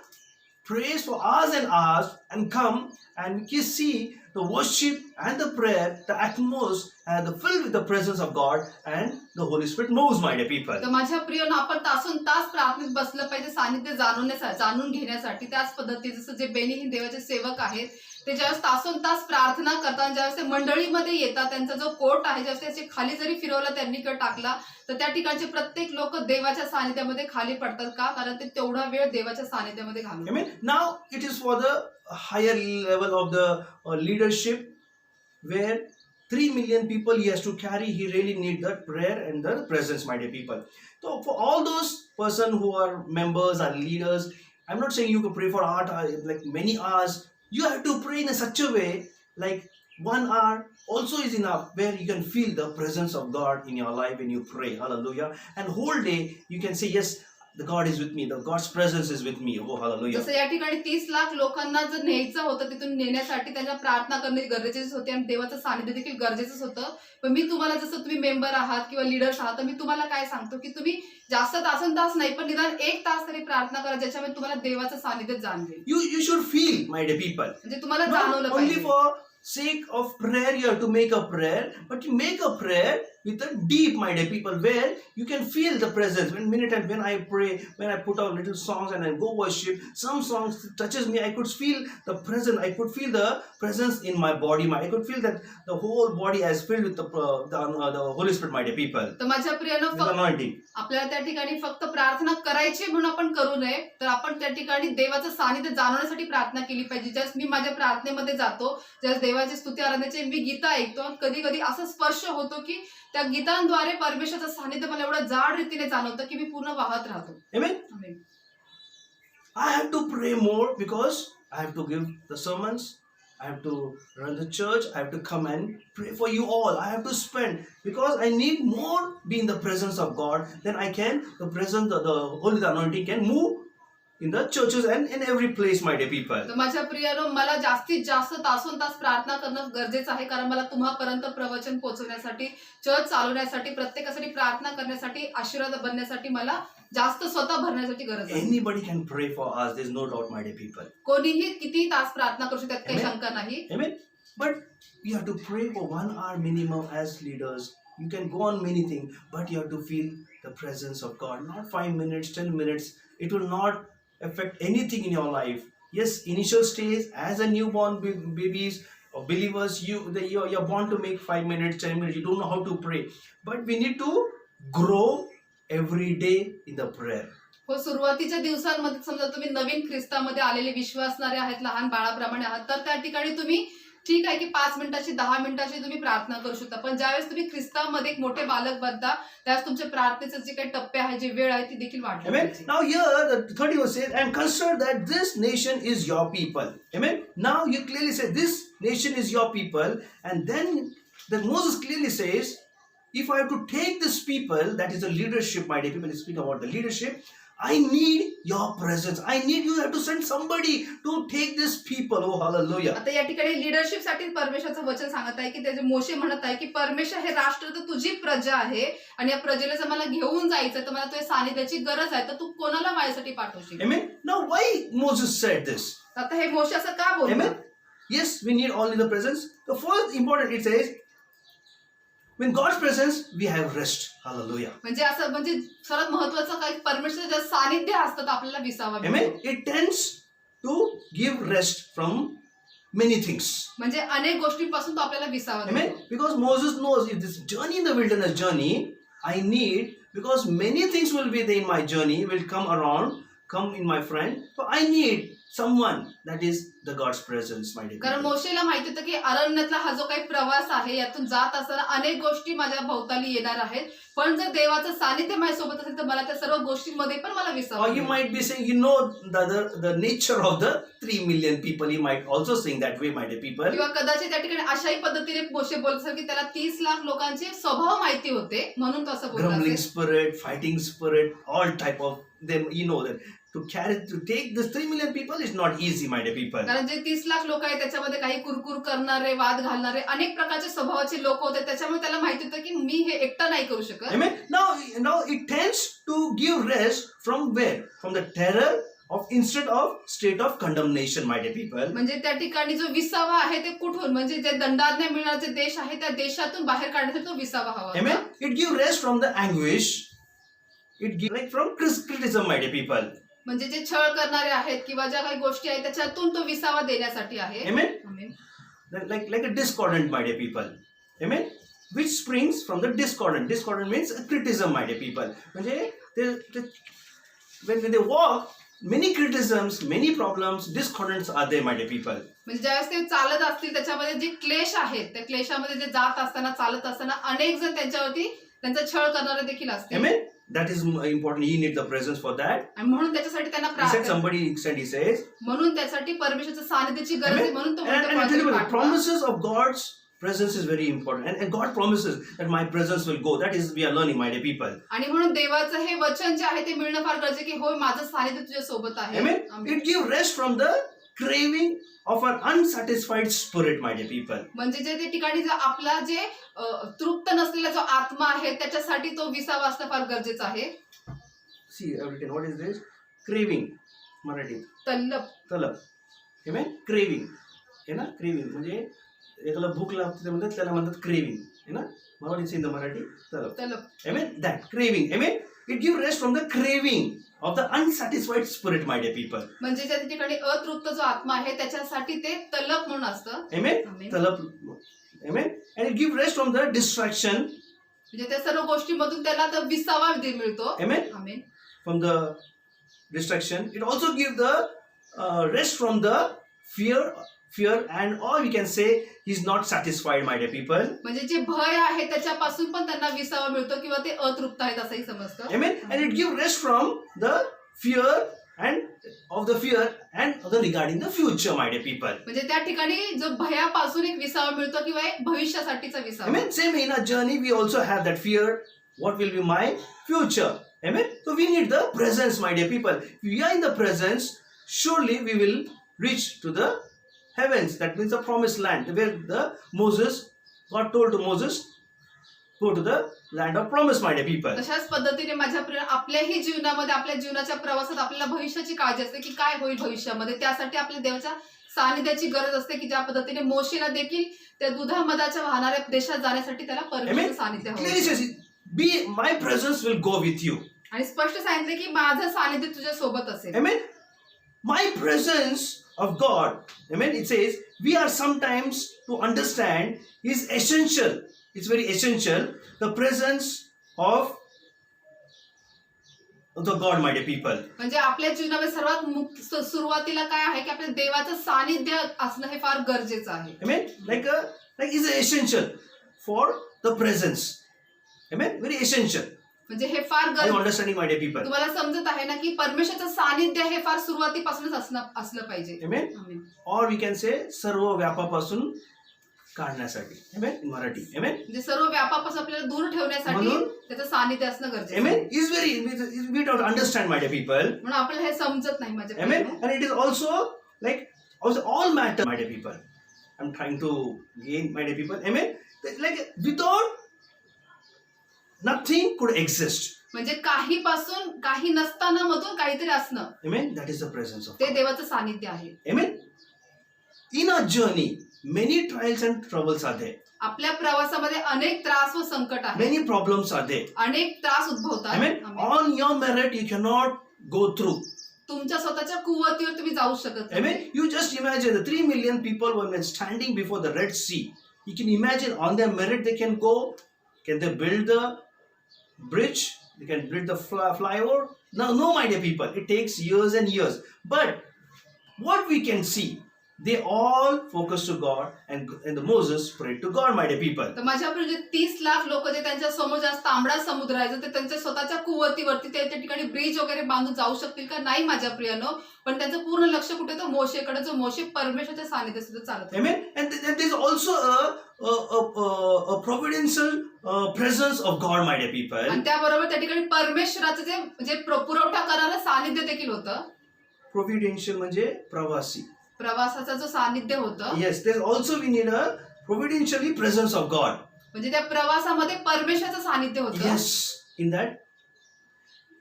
prays for hours and hours and come and you see the worship and the prayer, the atmosphere, the filled with the presence of God and the Holy Spirit moves, my dear people. तर माझ्या प्रियनं आपण तासून तास प्रार्थनेत बसलं पाहिजे सानिध्य जाणून घेण्यासाठी. त्याच पद्धतीने जसं जे बेनिहीन देवाचे सेवक आहेत ते ज्यावेळेस तासून तास प्रार्थना करतात, ज्यावेळेस ते मंडळीमध्ये येतात, त्यांचा जो कोट आहे ज्यावेळेस त्याचे खाली जरी फिरवला त्यांनी किंवा टाकला तर त्या ठिकाणचे प्रत्येक लोक देवाच्या सानिध्यामध्ये खाली पडतात. का? कारण ते तेवढा वेळ देवाच्या सानिध्यामध्ये घालवतात. I mean, now it is for the higher level of the leadership, where 3 million people he has to carry. He really need that prayer and the presence, my dear people. So for all those person who are members or leaders, I'm not saying you can pray for like many hours. You have to pray in such a way, like 1 hour also is enough, where you can feel the presence of God in your life when you pray. Hallelujah. And whole day you can say, yes, the God is with me. The God's presence is with me. Oh, hallelujah. जसं या ठिकाणी 30 लाख लोकांना जर न्यायचं होतं, तिथून नेण्यासाठी त्यांच्या प्रार्थना करणे गरजेचेच होते आणि देवाचं सानिध्य देखील गरजेचंच होतं. पण मी तुम्हाला, जसं तुम्ही मेंबर आहात किंवा लीडर्स आहात, तर मी तुम्हाला काय सांगतो की तुम्ही जास्त तास नाही, पण निदान 1 तास तरी प्रार्थना करा, ज्याच्यामध्ये तुम्हाला देवाचं सानिध्य जाणवेल. You should feel, my dear people. म्हणजे तुम्हाला Not जाणवलं only पाहिजे. for sake of prayer you have to make a prayer, but you make a prayer with a deep, my dear people, where you can feel the presence. When I pray, when I put out little songs and I go worship, some songs touches me. I could feel the presence. I could feel the presence in my body. I could feel that the whole body is filled with the Holy Spirit, my dear people. तर माझ्या प्रियानं With anointing. आपल्याला त्या ठिकाणी फक्त प्रार्थना करायची म्हणून आपण करू नये, तर आपण त्या ठिकाणी देवाचं सानिध्य जाणवण्यासाठी प्रार्थना केली पाहिजे. ज्यावेळेस मी माझ्या प्रार्थनेमध्ये जातो, ज्यावेळेस देवाची स्तुती आराधनेचे मी गीतं ऐकतो, कधी कधी असा स्पर्श होतो की त्या गीतांद्वारे परमेश्वराचं सानिध्य मला एवढं जाड रीतीने जाणवतं की मी पूर्ण वाहत राहतो. Amen. Amen. I have to pray more because I have to give the sermons. I have to run the church. I have to come and pray for you all. I have to spend, because I need more be in the presence of God. Then I can, the presence, the Holy anointing can move in the churches and in every place, my dear people. तर माझ्या प्रियानो, मला जास्तीत जास्त तासोन तास प्रार्थना करणं गरजेचं आहे, कारण मला तुम्हापर्यंत प्रवचन पोहोचवण्यासाठी, चर्च चालवण्यासाठी, प्रत्येकासाठी प्रार्थना करण्यासाठी, आशीर्वाद बनण्यासाठी मला जास्त स्वतः भरण्यासाठी गरज आहे. Anybody can pray for us. There's no doubt, my dear people. कोणीही किती तास प्रार्थना करू शकतात, काही Amen. शंका नाही. Amen. But you have to pray for 1 hour minimum as leaders. You can go on many things, but you have to feel the presence of God. Not 5 minutes, 10 minutes. It will not affect anything in your life. Yes, initial stage as a newborn babies or believers, you're born to make 5 minutes, 10 minutes. You don't know how to pray, but we need to grow every day in the prayer. हो, सुरुवातीच्या दिवसांमध्ये समजा तुम्ही नवीन ख्रिस्तामध्ये आलेले विश्वासणारे आहेत, लहान बाळाप्रमाणे आहात, तर त्या ठिकाणी तुम्ही ठीक आहे की 5 मिनिटाची 10 मिनिटाची तुम्ही प्रार्थना करू शकता. पण ज्यावेळेस तुम्ही ख्रिस्तामध्ये एक मोठे बालक बनता, त्यावेळेस तुमच्या प्रार्थनेचे जे काही टप्पे आहेत, जी वेळ आहे, ती देखील वाढली Amen. पाहिजे. Now here the 30 verse says, and consider that this nation is your people. Amen. Now you clearly say this nation is your people, and then Moses clearly says, if I have to take this people, that is the leadership, my dear people, is speak about the leadership. I need your presence. I need you have to send somebody to take these people. Oh, hallelujah. आता या ठिकाणी leadership साठी परमेश्वराचं वचन सांगत आहे की त्याचे मोशे म्हणत आहे की परमेश्वर हे राष्ट्र तर तुझी प्रजा आहे, आणि या प्रजेला जर मला घेऊन जायचं तर मला तुझ्या सानिध्याची गरज आहे, तर तू कोणाला माझ्यासाठी पाठवशील. Amen. Now why Moses said this? आता हे मोशे असं का बोलतात? Amen. Yes, we need only the presence. The first important, it says, when God's presence, we have rest. Hallelujah. म्हणजे असं, म्हणजे सर्वात महत्वाचं काय, परमेश्वराचं जे सानिध्य असतं आपल्याला विसावा Amen. मिळतो. It tends to give rest from many things. म्हणजे अनेक गोष्टींपासून तो आपल्याला विसावा Amen. देतो. Because Moses knows if this journey in the wilderness journey, I need, because many things will be there in my journey, will come in my friend. So I need someone that is the God's presence, my dear कारण people. मोशेला माहिती होतं की अरण्यातला हा जो काही प्रवास आहे, यातून जात असताना अनेक गोष्टी माझ्या भोवताली येणार आहेत, पण जर देवाचं सानिध्य माझ्यासोबत असेल तर मला त्या सर्व गोष्टींमध्ये पण मला विसावा Or you मिळेल. might be saying, the nature of the 3 million people. He might also saying that way, my dear people. किंवा कदाचित त्या ठिकाणी अशाही पद्धतीने मोशे बोलत असेल की त्याला 30 लाख लोकांचे स्वभाव माहिती होते, म्हणून तो असं बोलत Grumbling असेल. spirit, fighting spirit, all type of them. You know that to take this 3 million people is not easy, my dear people. कारण जे 30 लाख लोक आहेत त्याच्यामध्ये काही कुरकुर करणारे, वाद घालणारे, अनेक प्रकारचे स्वभावाचे लोक होते, त्याच्यामुळे त्याला माहिती होतं की मी हे एकटा नाही करू शकत. Amen. Now it tends to give rest from where? From the terror of instead of state of condemnation, my dear people. म्हणजे त्या ठिकाणी जो विसावा आहे ते कुठून, म्हणजे जे दंडाज्ञा मिळणारे जे देश आहे त्या देशातून बाहेर काढण्यासाठी तो विसावा हवा. Amen. It gives rest from the anguish. It gives like from criticism, my dear people. म्हणजे जे छळ करणारे आहेत किंवा ज्या काही गोष्टी आहेत त्याच्यातून तो विसावा देण्यासाठी आहे. Amen. Amen. Like a discordant, my dear people. Amen. Which springs from the discordant. Discordant means a criticism, my dear people. म्हणजे when they walk, many criticisms, many problems, discordants are there, my dear people. म्हणजे ज्यावेळेस ते चालत असतील त्याच्यामध्ये जे क्लेश आहेत, त्या क्लेशामध्ये जे जात असताना, चालत असताना अनेक जण त्यांच्यावरती त्यांचा छळ करणारे देखील असतील. Amen. That is important. He needs the presence for that. आणि म्हणून त्याच्यासाठी त्यांना He said, प्रार्थना, somebody said, he says, म्हणून त्यासाठी परमेश्वराच्या सानिध्याची गरज आहे, Amen. म्हणून तो And म्हणतो I tell you, कोणीतरी the पाठवा. promises of God's presence is very important. And God promises that my presence will go. That is, we are learning, my dear people. आणि म्हणून देवाचं हे वचन जे आहे ते मिळणं फार गरजेचं की होय माझं सानिध्य तुझ्या सोबत आहे. Amen. Amen. It gives rest from the craving of an unsatisfied spirit, my dear people. म्हणजे जे ते ठिकाणी जो आपला जे तृप्त नसलेला जो आत्मा आहे त्याच्यासाठी तो विसावा असणं फार गरजेचं आहे. See, everything. What is this? Craving. Marathi. तल्लप. Talab. Amen. Craving. है ना? Craving. म्हणजे एकाला भूक लागते म्हणतात त्याला म्हणतात craving. है ना? What is in the Marathi? Talab. तलप. Amen. That craving. Amen. It gives rest from the craving of the unsatisfied spirit, my dear people. म्हणजे त्या ठिकाणी अतृप्त जो आत्मा आहे त्याच्यासाठी ते तलप म्हणून असतं. Amen. Amen. Talab. Amen. And it gives rest from the distraction. म्हणजे त्या सर्व गोष्टीमधून त्याला तर विसावा मिळतो. Amen. Amen. From the distraction. It also gives the rest from the fear, and or we can say he's not satisfied, my dear people. म्हणजे जे भय आहे त्याच्यापासून पण त्यांना विसावा मिळतो किंवा ते अतृप्त आहेत असंही समजतं. Amen. And it gives rest from the fear and of the fear and the regarding the future, my dear people. म्हणजे त्या ठिकाणी जो भयापासून एक विसावा मिळतो किंवा एक भविष्यासाठीचा विसावा. Amen. Same in our journey, we also have that fear. What will be my future? Amen. So we need the presence, my dear people. If we are in the presence, surely we will reach to the heavens. That means the promised land, where God told to Moses, go to the land of promise, my dear people. तशाच पद्धतीने माझ्या आपल्याही जीवनामध्ये आपल्या जीवनाच्या प्रवासात आपल्याला भविष्याची काळजी असते की काय होईल भविष्यामध्ये. त्यासाठी आपल्या देवाच्या सानिध्याची गरज असते की ज्या पद्धतीने मोशेला देखील त्या दुधामधाच्या वाहणाऱ्या देशात जाण्यासाठी त्याला परमेश्वर सानिध्य Clearly हवं. says, my presence will go with you. आणि स्पष्ट सांगितले की माझं सानिध्य तुझ्या सोबत असेल. Amen. My presence of God, amen, it says, we are sometimes to understand is essential. It's very essential. The presence of the God, my dear people. म्हणजे आपल्या जीवनामध्ये सर्वात सुरुवातीला काय आहे की आपल्या देवाचं सानिध्य असणं हे फार गरजेचं आहे. Amen. Like is essential for the presence. Amen. Very essential. म्हणजे हे फार Are you understanding, my dear people? तुम्हाला समजत आहे ना की परमेश्वराचं सानिध्य हे फार सुरुवातीपासूनच असलं पाहिजे. Amen. Amen. Or we can say सर्व व्यापापासून काढण्यासाठी. Amen. In Marathi. Amen. म्हणजे सर्व व्यापापासून आपल्याला दूर ठेवण्यासाठी म्हणून त्याचं सानिध्य असणं गरजेचं आहे. Amen. Is very, we don't understand, my dear people. म्हणून आपल्याला हे समजत नाही माझ्या Amen. प्रियानो. And it is also like also all matter, my dear people. I'm trying to gain, my dear people. Amen. Like without nothing could exist. म्हणजे काही पासून काही नसताना मधून काहीतरी असणं Amen. That is the presence of ते God. देवाचं सानिध्य आहे. Amen. In our journey, many trials and troubles are there. आपल्या प्रवासामध्ये अनेक त्रास व संकट आहेत. Many problems are there. अनेक त्रास उद्भवतात. Amen. Amen. On your merit, you cannot go through. तुमच्या स्वतःच्या कुवतीवर तुम्ही जाऊ शकत नाही. Amen. You just imagine the 3 million people when standing before the Red Sea. You can imagine on their merit they can go. Can they build the bridge? They can build the flyover? No, my dear people. It takes years and years. But what we can see, they all focus to God and the Moses prayed to God, my dear people. तर माझ्याकडे जे 30 लाख लोक जे त्यांच्या समोर जास्त तांबडा समुद्र आहे ते त्यांच्या स्वतःच्या कुवतीवरती त्या ठिकाणी ब्रिज वगैरे बांधून जाऊ शकतील का नाही माझ्या प्रियानो. पण त्यांचं पूर्ण लक्ष कुठे तर मोशेकडे जो मोशे परमेश्वराच्या सानिध्यात सुद्धा चालत होता. Amen. And there is also a providential presence of God, my dear people. आणि त्याबरोबर त्या ठिकाणी परमेश्वराचं जे पुरवठा करणारं सानिध्य देखील होतं. Providential म्हणजे प्रवासी. प्रवासाचं जो सानिध्य होतं. Yes, there's also we need a providentially presence of God. म्हणजे त्या प्रवासामध्ये परमेश्वराचं सानिध्य होतं. Yes, in that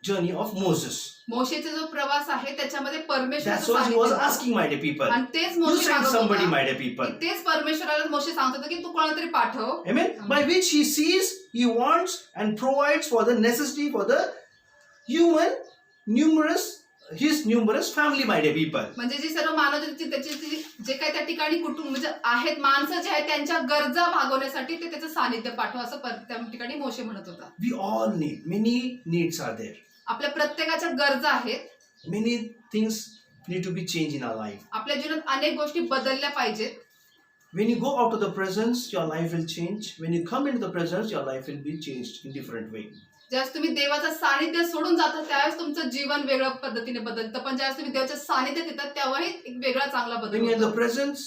journey of Moses. मोशेचा जो प्रवास आहे त्याच्यामध्ये परमेश्वराचं That's what he सानिध्य was होतं. asking, my dear people. आणि तेच You मोशे send मागत somebody, होता. my dear people. की तेच परमेश्वराला मोशे सांगत होता की तू कोणाला तरी पाठव. Amen. By which he sees, he wants and provides for the necessity for the his numerous family, my dear people. म्हणजे जी सर्व मानव त्याची जे काही त्या ठिकाणी कुटुंब म्हणजे आहेत माणसं जे आहेत त्यांच्या गरजा भागवण्यासाठी ते त्याचं सानिध्य पाठव असं त्या ठिकाणी मोशे म्हणत होता. We all need, many needs are there. आपल्या प्रत्येकाच्या गरजा आहेत. Many things need to be changed in our life. आपल्या जीवनात अनेक गोष्टी बदलल्या पाहिजेत. When you go out of the presence, your life will change. When you come into the presence, your life will be changed in different way. ज्यावेळेस तुम्ही देवाचं सानिध्य सोडून जाता त्यावेळेस तुमचं जीवन वेगळ्या पद्धतीने बदलतं. पण ज्यावेळेस तुम्ही देवाच्या सानिध्यात येतात तेव्हाही एक वेगळा चांगला बदल When you are in the होतो. presence,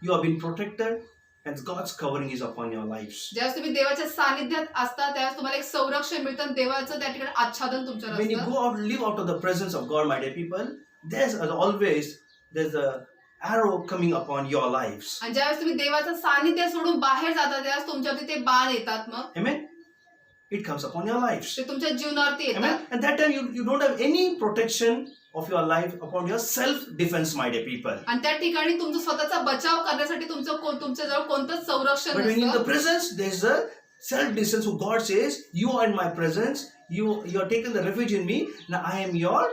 you have been protected and God's covering is upon your lives. ज्यावेळेस तुम्ही देवाच्या सानिध्यात असता त्यावेळेस तुम्हाला एक संरक्षण मिळतं आणि देवाचं त्या ठिकाणी आच्छादन तुमच्यावर When you असतं. go out, live out of the presence of God, my dear people, there's a arrow coming upon your lives. आणि ज्यावेळेस तुम्ही देवाचं सानिध्य सोडून बाहेर जाता त्यावेळेस तुमच्यावरती ते बाण येतात. मग Amen. It comes upon your lives. ते तुमच्या जीवनावरती Amen. येतात. And that time you don't have any protection of your life upon your self-defense, my dear people. आणि त्या ठिकाणी तुमचा स्वतःचा बचाव करण्यासाठी तुमच्याजवळ कोणतंच संरक्षण But when in the नसतं. presence, there's a self-defense who God says, you are in my presence, you are taken the refuge in me, now I am your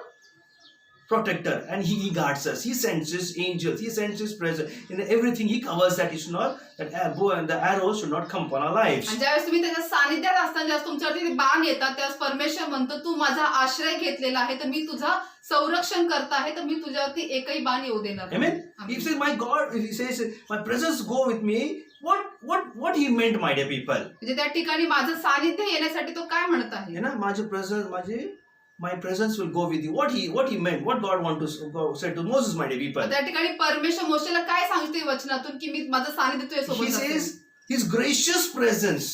protector and he guards us. He sends his angels, he sends his presence. In everything he covers that it should not, that bow and the arrows should not come upon our lives. आणि ज्यावेळेस तुम्ही त्याच्या सानिध्यात असताना ज्यावेळेस तुमच्यावरती ते बाण येतात त्यावेळेस परमेश्वर म्हणतो तू माझा आश्रय घेतलेला आहे तर मी तुझा संरक्षण करता आहे तर मी तुझ्यावरती एकही बाण येऊ देणार नाही. Amen. He says, my God, he says, my presence go with me. What he meant, my dear people? म्हणजे त्या ठिकाणी माझं सानिध्य येण्यासाठी तो काय म्हणत आहे. You know, माझे presence, माझे my presence will go with you. What he meant, what God wanted to say to Moses, my dear people. त्या ठिकाणी परमेश्वर मोशेला काय सांगते वचनातून की मी माझं सानिध्य तुझ्या He सोबत असेल. says his gracious presence,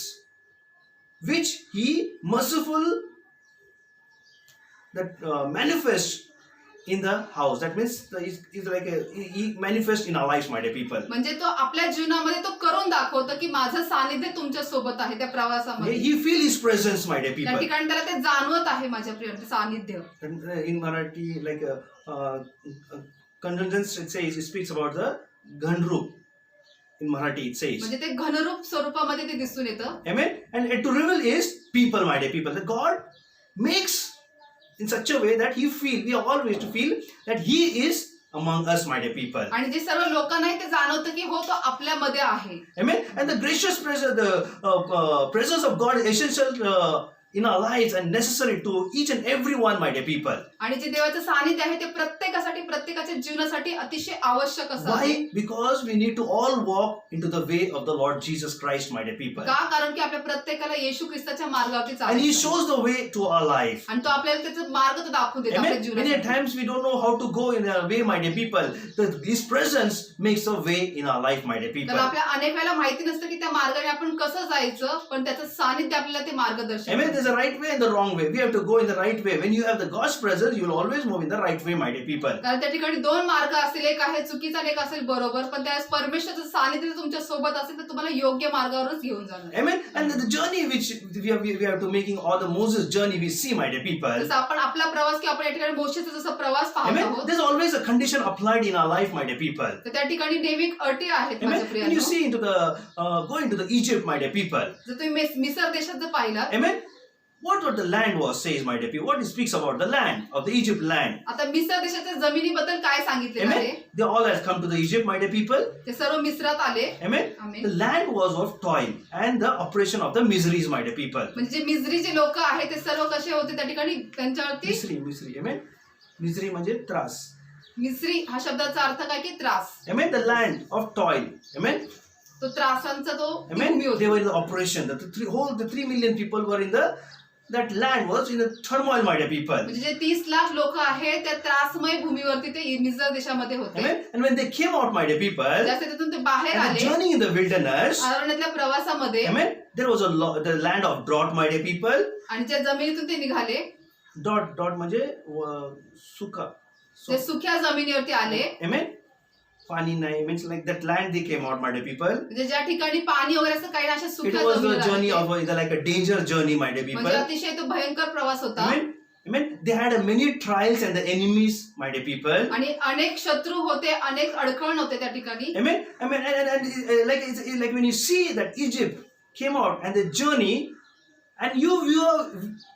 which he merciful that manifests in the house. That means is like he manifests in our lives, my dear people. म्हणजे तो आपल्या जीवनामध्ये तो करून दाखवतो की माझं सानिध्य तुमच्या सोबत आहे त्या प्रवासामध्ये. He feel his presence, my dear त्या people. ठिकाणी त्याला ते जाणवत आहे माझ्या प्रिय सानिध्य. And, in Marathi, like conjunction, it speaks about the Ghanrup. In Marathi, it says. म्हणजे ते घनरूप स्वरूपामध्ये ते दिसून येतं. Amen. And to reveal is people, my dear people. That God makes in such a way that we are always to feel that He is among us, my dear people. आणि जे सर्व लोकांना ते जाणवतं की हो तो आपल्यामध्ये आहे. Amen. And the gracious presence, the presence of God is essential in our lives and necessary to each and every one, my dear people. आणि जे देवाचं सानिध्य आहे ते प्रत्येकासाठी प्रत्येकाच्या जीवनासाठी अतिशय आवश्यक असं आहे. Why? Because we need to all walk into the way of the Lord Jesus Christ, my dear people. का? कारण की आपल्या प्रत्येकाला येशू ख्रिस्ताच्या मार्गावरती And He चालायचं. shows the way to our life. आणि तो आपल्याला त्याचा मार्ग तो दाखवून देतो आपल्या Amen. Many जीवनासाठी. times we don't know how to go in a way, my dear people. His presence makes a way in our life, my dear people. तर आपल्या अनेक वेळेला माहिती नसतं की त्या मार्गाने आपण कसं जायचं, पण त्याचं सानिध्य आपल्याला ते मार्गदर्शन Amen. करतं. There's a right way and the wrong way. We have to go in the right way. When you have the God's presence, you will always move in the right way, my dear people. कारण त्या ठिकाणी दोन मार्ग असतील, एक आहे चुकीचा आणि एक असेल बरोबर, पण त्यावेळेस परमेश्वराचं सानिध्य तुमच्या सोबत असेल तर तुम्हाला योग्य मार्गावरच घेऊन जाणार. Amen. And the journey which we have to making, or the Moses journey we see, my dear people. जसं आपण आपला प्रवास किंवा आपण या ठिकाणी मोशेचा जसा प्रवास पाहत Amen. आहोत, There's always a condition applied in our life, my dear people. तर त्या ठिकाणी नेहमी अटी आहेत Amen. माझ्या When you प्रियांनो. see into the go into the Egypt, my dear people. जर तुम्ही मिसर देशात जर पाहिलं, Amen. What the land was, says, my dear people. What it speaks about the land of the Egypt land. आता मिसर देशाच्या जमिनीबद्दल काय सांगितलेलं आहे? Amen. They all have come to the Egypt, my dear people. ते सर्व मिसरात आले. Amen. Amen. The land was of toil and the oppression of the miseries, my dear people. म्हणजे जे मिसरी जे लोक आहेत ते सर्व कसे होते त्या ठिकाणी त्यांच्यावरती मिसरी. Amen. मिसरी म्हणजे त्रास. मिसरी हा शब्दाचा अर्थ काय की त्रास. Amen. The land of toil. Amen. तो त्रासांचा तो ती Amen. भूमी They होती. were in the oppression. The 3 million people were in that land was in a turmoil, my dear people. म्हणजे जे 30 लाख लोक आहेत त्या त्रासमय भूमीवरती ते मिसर देशामध्ये होते. Amen. And when they came out, my dear people, जास्त तिथून ते बाहेर and the आले journey in the wilderness, अरण्यातल्या प्रवासामध्ये. amen, there was the land of drought, my dear people. आणि त्या जमिनीतून ते निघाले, Drought म्हणजे सुका. ते सुक्या जमिनीवरती आले. Amen. पाणी नाही, means like that land they came out, my dear people. म्हणजे ज्या ठिकाणी पाणी वगैरे असं काही अशा It सुक्या was the जमिनीवर journey आले. of like a danger journey, my dear म्हणजे people. अतिशय तो भयंकर प्रवास होता. Amen. Amen. They had many trials and the enemies, my dear people. आणि अनेक शत्रू होते, अनेक अडखळ होते त्या ठिकाणी. Amen. Amen. And like it's like when you see that Egypt came out and the journey, and you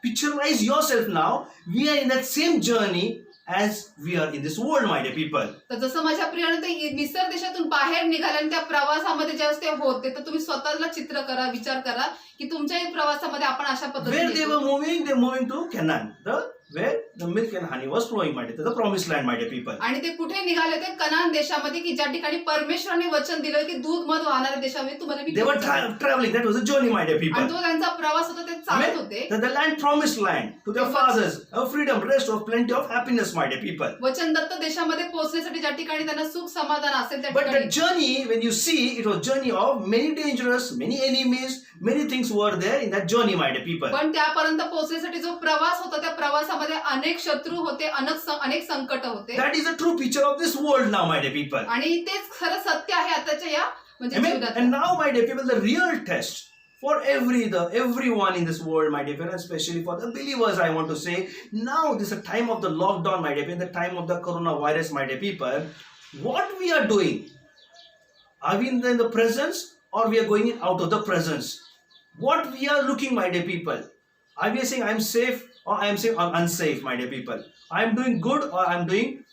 picturize yourself now, we are in that same journey as we are in this world, my dear people. तर जसं माझ्या प्रियाने ते मिसर देशातून बाहेर निघाले आणि त्या प्रवासामध्ये ज्यावेळेस ते होते तर तुम्ही स्वतःला चित्र करा, विचार करा की तुमच्याही प्रवासामध्ये आपण अशा Where पद्धतीने they were moving, they moving to Canaan, where the milk and honey was flowing, my dear, the promised land, my dear people. आणि ते कुठे निघाले ते कनान देशामध्ये की ज्या ठिकाणी परमेश्वराने वचन दिलं की दूध मध वाहणाऱ्या देशामध्ये तुम्हाला मी They were घेऊन जाईन. traveling. That was a journey, my dear आणि people. तो त्यांचा प्रवास होता ते चालत Amen. होते. The land, promised land to their fathers, of freedom, rest, of plenty of happiness, my dear people. वचन दत्त देशामध्ये पोहोचण्यासाठी ज्या ठिकाणी त्यांना सुख समाधान असेल त्या But that ठिकाणी journey, when you see, it was journey of many dangerous, many enemies, many things were there in that journey, my dear people. पण त्यापर्यंत पोहोचण्यासाठी जो प्रवास होता त्या प्रवासामध्ये अनेक शत्रू होते, अनेक संकट होते. That is a true picture of this world now, my dear people. आणि तेच खरं सत्य आहे आताच्या या म्हणजे Amen. जीवनात. And now, my dear people, the real test for everyone in this world, my dear people, especially for the believers, I want to say, now this is a time of the lockdown, my dear people, the time of the coronavirus, my dear people. What we are doing? Are we in the presence, or we are going out of the presence? What we are looking, my dear people? Are we saying I am safe, or I am saying I am unsafe, my dear people? I am doing good, or I am doing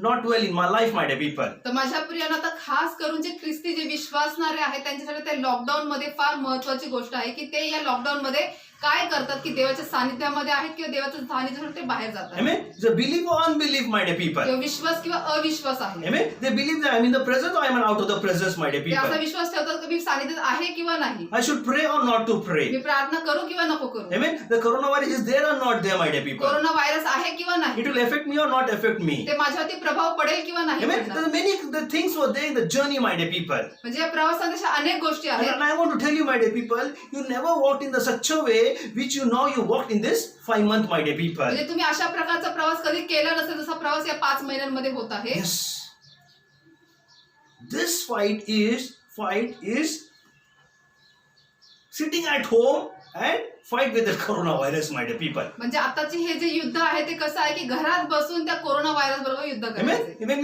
not well in my life, my dear people. तर माझ्या प्रियानं आता खास करून जे ख्रिस्ती जे विश्वासणारे आहेत त्यांच्यासाठी त्या लॉकडाऊन मध्ये फार महत्वाची गोष्ट आहे की ते या लॉकडाऊन मध्ये काय करतात की देवाच्या सानिध्यामध्ये आहेत किंवा देवाचं सानिध्य सोडून ते बाहेर जातात. Amen. The belief or unbelief, my dear people. किंवा विश्वास किंवा अविश्वास आहे. Amen. They believe that I'm in the presence or I'm out of the presence, my dear ते असा people. विश्वास ठेवतात की मी सानिध्यात आहे किंवा नाही. I should pray or not to me pray. प्रार्थना करू किंवा नको करू. Amen. The coronavirus is there or not there, my dear people. Corona virus आहे किंवा नाही. It will affect me or not affect me. ते माझ्यावरती प्रभाव पडेल किंवा नाही Amen. पडणार. There are many the things were there in the journey, my dear people. म्हणजे या प्रवासात अशा अनेक गोष्टी And आहेत. I want to tell you, my dear people, you never walked in the such a way which you know you walked in this 5 months, my dear people. म्हणजे तुम्ही अशा प्रकारचा प्रवास कधी केला नसेल जसा प्रवास या 5 महिन्यांमध्ये होत आहे. Yes. This fight is sitting at home and fight with the coronavirus, my dear people. म्हणजे आताची हे जे युद्ध आहे ते कसं आहे की घरात बसून त्या कोरोना व्हायरस बरोबर युद्ध Amen. करायचे. Even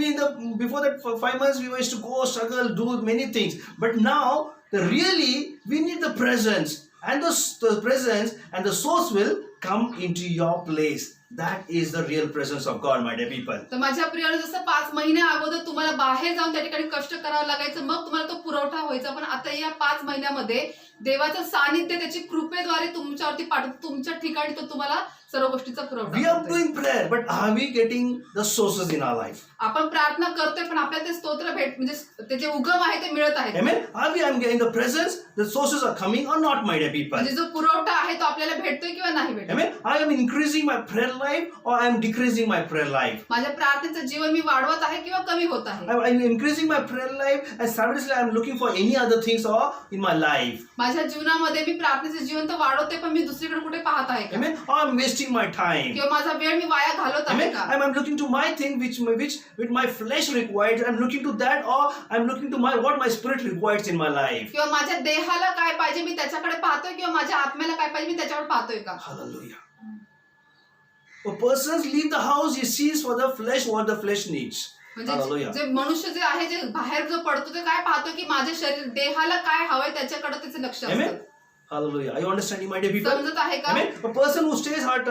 before that, for 5 months, we used to go, struggle, do many things. But now, we need the presence. And the presence and the source will come into your place. That is the real presence of God, my dear people. तर माझ्या प्रियाने जसं 5 महिन्या अगोदर तुम्हाला बाहेर जाऊन त्या ठिकाणी कष्ट करावं लागायचं मग तुम्हाला तो पुरवठा व्हायचा. पण आता या 5 महिन्यामध्ये देवाचं सानिध्य त्याची कृपेद्वारे तुमच्यावरती पाठवतो. तुमच्या ठिकाणी तो तुम्हाला सर्व गोष्टीचा पुरवठा We are करतोय. doing prayer, but are we getting the sources in our life? आपण प्रार्थना करतोय पण आपल्याला ते स्तोत्र म्हणजे ते जे उगम आहे ते मिळत आहे. Amen. Are we in the presence? The sources are coming or not, my dear people? म्हणजे जो पुरवठा आहे तो आपल्याला भेटतोय किंवा नाही भेटत. Amen. I am increasing my prayer life or I am decreasing my prayer life. माझ्या प्रार्थनेचं जीवन मी वाढवत आहे किंवा कमी होत आहे. I am increasing my prayer life and simultaneously I am looking for any other things or in my life. माझ्या जीवनामध्ये मी प्रार्थनेचं जीवन तर वाढवते पण मी दुसरीकडे कुठे पाहत आहे का? Amen. Or I am wasting my time. किंवा माझा वेळ मी वाया घालवत आहे Amen. का? I am looking to my thing which with my flesh requires. I am looking to that or I am looking to what my spirit requires in my life. किंवा माझ्या देहाला काय पाहिजे मी त्याच्याकडे पाहतोय किंवा माझ्या आत्म्याला काय पाहिजे मी त्याच्यावर पाहतोय का? Hallelujah. A person leave the house, he sees for the flesh what the flesh needs. म्हणजे Hallelujah. जे मनुष्य जे आहे जे बाहेर जो पडतो ते काय पाहतो की माझ्या शरीर देहाला काय हवंय त्याच्याकडे त्याचे लक्ष Amen. असतं. Hallelujah. Are you understanding, my dear people? समजत आहे का? Amen. A person who stays at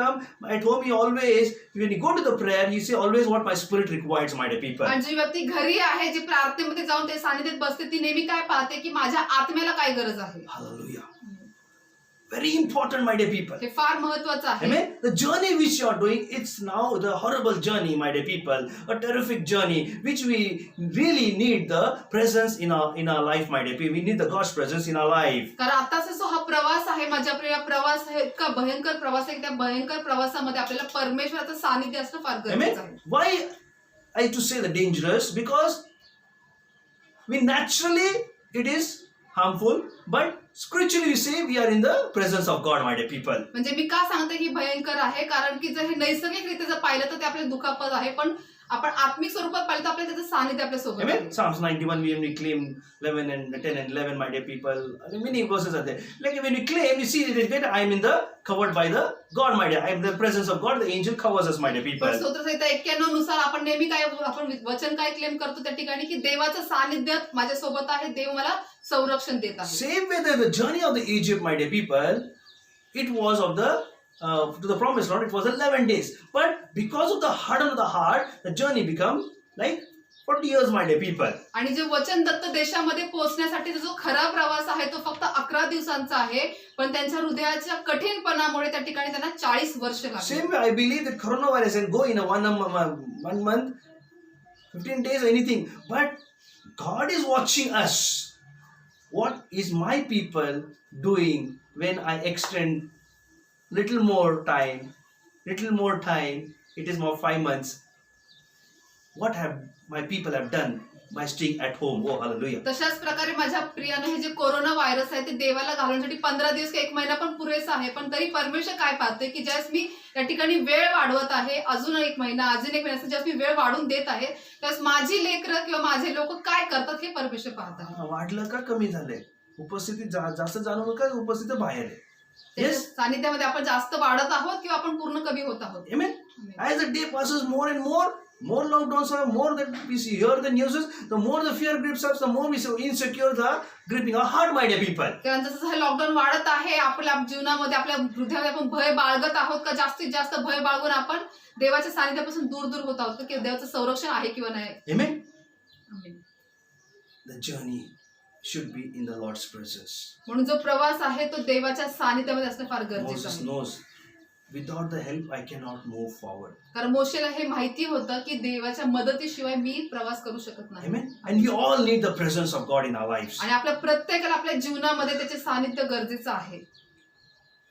home, he always, when he go to the prayer, he say always what my spirit requires, my dear people. आणि जी व्यक्ती घरी आहे जी प्रार्थनेमध्ये जाऊन ते सानिध्यात बसते ती नेहमी काय पाहते की माझ्या आत्म्याला काय गरज आहे. Hallelujah. Very important, my dear people. हे फार महत्वाचं आहे. Amen. The journey which you are doing, it's now the horrible journey, my dear people. A terrific journey, which we really need the presence in our life, my dear people. We need the God's presence in our life. कारण आताचा जो हा प्रवास आहे माझ्या प्रिया प्रवास आहे इतका भयंकर प्रवास आहे की त्या भयंकर प्रवासामध्ये आपल्याला परमेश्वराचं सानिध्य असणं फार Amen. गरजेचं आहे. Why I to say the dangerous? Because we naturally it is harmful, but spiritually we say we are in the presence of God, my dear people. म्हणजे मी का सांगते की भयंकर आहे कारण की जर हे नैसर्गिकरित्या जर पाहिलं तर ते आपल्या दुखापत आहे पण आपण आत्मिक स्वरूपात पाहिलं तर आपल्याला त्याचं सानिध्य आपल्या सोबत Amen. आहे. Psalms 91 we claim 11 and 10 and 11, my dear people. I mean, many verses are there. Like when we claim, we see that I am in the covered by the God, my dear. I am the presence of God. The angel covers us, my dear पण people. स्तोत्रसंहिता 91 नुसार आपण नेहमी काय आपण वचन काय claim करतो त्या ठिकाणी की देवाचं सानिध्य माझ्या सोबत आहे देव मला संरक्षण देत आहे. Same way that the journey of the Egypt, my dear people, it was of the to the promised land. It was 11 days. But because of the harden of the heart, the journey become like 40 years, my dear people. आणि जे वचन दत्त देशामध्ये पोहोचण्यासाठी जो खरा प्रवास आहे तो फक्त 11 दिवसांचा आहे पण त्यांच्या हृदयाच्या कठीणपणामुळे त्या ठिकाणी त्यांना 40 वर्ष लागली. Same way, I believe that coronavirus can go in a one month, 15 days, anything. But God is watching us. What is my people doing when I extend little more time? It is more 5 months. What have my people have done by staying at home? Oh, hallelujah. तशाच प्रकारे माझ्या प्रियानं हे जे corona virus आहे ते देवाला घालवण्यासाठी 15 दिवस किंवा 1 महिना पण पुरेसा आहे पण तरी परमेश्वर काय पाहते की ज्यावेळेस मी त्या ठिकाणी वेळ वाढवत आहे अजून 1 महिना ज्यावेळेस मी वेळ वाढून देत आहे त्यावेळेस माझी लेकरं किंवा माझे लोक काय करतात हे परमेश्वर पाहत आहे. वाढलं का कमी झालंय? उपस्थिती जास्त जाणवलं का उपस्थिती बाहेर आहे? त्याच्या Yes. सानिध्यामध्ये आपण जास्त वाढत आहोत किंवा आपण पूर्ण कमी होत आहोत. Amen. As the day passes, more and more lockdowns are, more that we see, hear the news, the more the fear grips us, the more we so insecure the gripping our heart, my dear people. कारण जसं हे lockdown वाढत आहे आपल्या जीवनामध्ये आपल्या हृदयामध्ये आपण भय बाळगत आहोत का जास्तीत जास्त भय बाळगून आपण देवाच्या सानिध्यापासून दूर दूर होत आहोत की देवाचं संरक्षण आहे किंवा नाही. Amen. Amen. The journey should be in the Lord's presence. म्हणून जो प्रवास आहे तो देवाच्या सानिध्यामध्ये असणं फार गरजेचं Moses आहे. knows, without the help I cannot move forward. कारण मोशेला हे माहिती होतं की देवाच्या मदतीशिवाय मी प्रवास करू शकत नाही. Amen. And we all need the presence of God in our lives. आणि आपल्या प्रत्येकाला आपल्या जीवनामध्ये त्याचे सानिध्य गरजेचं आहे.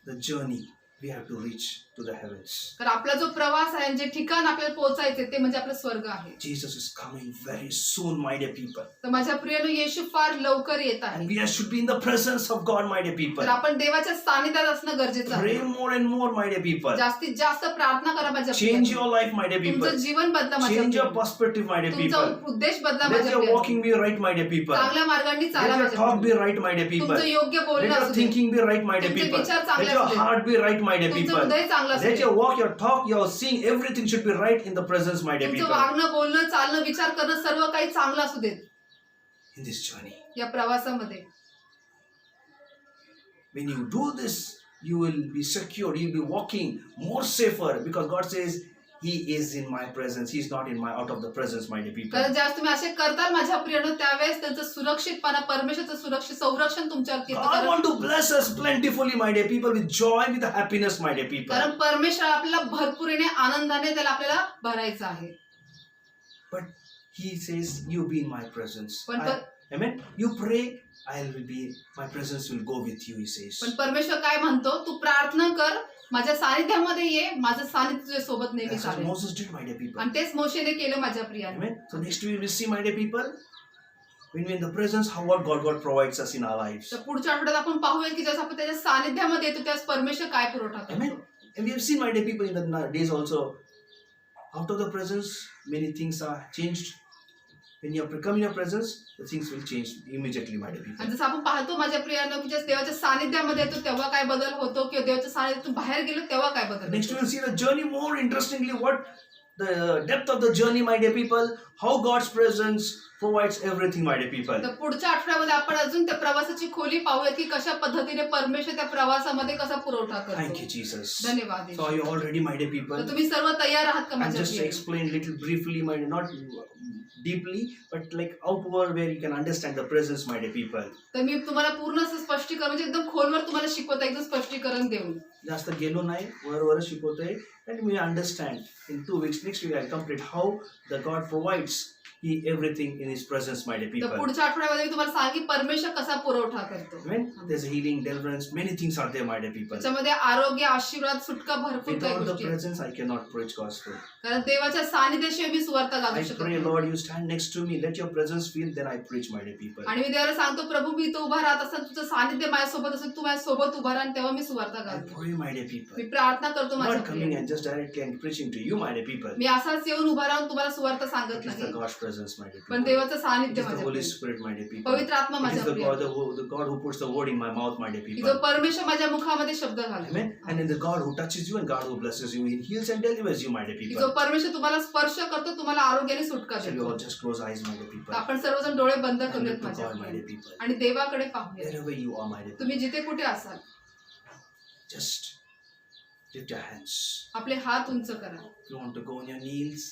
The journey we have to reach to the heavens. तर आपला जो प्रवास आहे जे ठिकाण आपल्याला पोहोचायचे ते म्हणजे आपलं स्वर्ग आहे. Jesus is coming very soon, my dear people. तर माझ्या प्रियनो येशू फार लवकर येत आहे. And we should be in the presence of God, my dear people. तर आपण देवाच्या सानिध्यात असणं गरजेचं Pray आहे. more and more, my dear people. जास्तीत जास्त प्रार्थना करा माझ्या Change प्रियनो. your life, my dear people. तुमचं जीवन बदला माझ्या Change your प्रियनो. perspective, my dear तुमचा people. उद्देश बदला Let माझ्या your प्रियनो. walking be right, my dear people. चांगल्या मार्गाने चाला Let your माझ्या talk be प्रियनो. right, my dear people. तुमचं योग्य Let बोलणं your असू दे. thinking be right, my dear तुमचे people. विचार Let चांगले your असू दे. heart be right, my dear तुमचं people. हृदय चांगलं असू Let they. your walk, your talk, your seeing, everything should be right in the presence, my dear तुमचं people. वागणं बोलणं चालणं विचार करणं सर्व काही चांगलं असू देत In this journey, या प्रवासामध्ये. when you do this, you will be secure. You'll be walking more safer because God says He is in my presence. He is not in my out of the presence, my dear people. कारण ज्यावेळेस तुम्ही असे करताल माझ्या प्रियनो त्यावेळेस त्यांचं सुरक्षितपणा परमेश्वरचं सुरक्षित संरक्षण तुमच्यावरती येतं. God कारण- want to bless us plentifully, my dear people, with joy, with happiness, my dear people. कारण परमेश्वर आपल्याला भरपुरीने आनंदाने त्याला आपल्याला भरायचं आहे. But He says, "You be in my presence." पण Amen. You pray, I will be. My presence will go with you. He says. पण परमेश्वर काय म्हणतो, तू प्रार्थना कर माझ्या सानिध्यामध्ये ये, माझं सानिध्य तुझ्या सोबत नेहमी That's what चालेल. Moses did, my dear people. आणि तेच मोशेने केलं माझ्या प्रियाने. Amen. So next we will see, my dear people, when we're in the presence, how what God provides us in our lives. तर पुढच्या आठवड्यात आपण पाहूया की जेव्हा आपण त्याच्या सानिध्यामध्ये येतो त्यावेळेस परमेश्वर काय पुरवठा Amen. करतो. And we have seen, my dear people, in the days also, out of the presence, many things are changed. When you come in your presence, the things will change immediately, my dear people. आणि जसं आपण पाहतो माझ्या प्रियानं की जेव्हा देवाच्या सानिध्यामध्ये येतो तेव्हा काय बदल होतो किंवा देवाच्या सानिध्यातून बाहेर गेलो तेव्हा काय बदल Next, we होतो. will see the journey more interestingly. What the depth of the journey, my dear people. How God's presence provides everything, my dear people. तर पुढच्या आठवड्यामध्ये आपण अजून त्या प्रवासाची खोली पाहूया की कशा पद्धतीने परमेश्वर त्या प्रवासामध्ये कसा पुरवठा Thank you, करतो. Jesus. धन्यवाद. So are you all ready, my dear people? तर तुम्ही सर्व तयार आहात का I'm माझ्या just प्रियानो? explain little briefly, my not deeply, but like outward where you can understand the presence, my dear people. तर मी तुम्हाला पूर्ण असं स्पष्टीकरण म्हणजे एकदम खोलवर तुम्हाला शिकवता एकदम स्पष्टीकरण देऊन. जास्त गेलो नाही, वर शिकवतोय. And we understand in 2 weeks. Next week I'll complete how the God provides everything in His presence, my dear तर people. पुढच्या आठवड्यामध्ये मी तुम्हाला सांगेन की परमेश्वर कसा पुरवठा करतो. Amen. There's a healing, deliverance, many things are there, my dear people. त्याच्यामध्ये आरोग्य आशीर्वाद सुटका भरपूर काही Without the गोष्टी आहेत. presence, I cannot preach gospel. कारण देवाच्या सानिध्याशिवाय मी सुवार्ता गाजू I शकत pray, नाही. Lord, you stand next to me. Let your presence feel, then I preach, my dear people. आणि मी देवाला सांगतो प्रभू मी इथं उभा राहत असताना तुझं सानिध्य माझ्यासोबत असेल तू माझ्यासोबत उभा राहा आणि तेव्हा मी सुवार्ता I गाजतो. pray, my dear people. मी प्रार्थना करतो माझ्या Not coming प्रियानो. and just directly and preaching to you, my dear people. मी असाच येऊन उभा राहून तुम्हाला सुवार्ता सांगत It is the नाही God's presence, my dear पण people. देवाचं It सानिध्य is the माझ्या Holy प्रियानो. Spirit, my dear people. पवित्र आत्मा It is माझ्या the God, प्रियानो. the God who puts the word in my mouth, my dear की people. जो परमेश्वर माझ्या मुखामध्ये शब्द घालतो. Amen. And in the God who touches you and God who blesses you, He heals and delivers you, my dear की जो people. परमेश्वर तुम्हाला स्पर्श करतो तुम्हाला आरोग्याने सुटका Shall we देतो. all just close eyes, my dear तर people? आपण सर्वजण डोळे बंद And करूयात look to माझ्या God, my dear प्रियानो. people. आणि देवाकडे पाहूया. Wherever you are, my dear people, तुम्ही जिथे कुठे असाल just lift your hands. आपले हात उंच करा. If you want to go on your knees,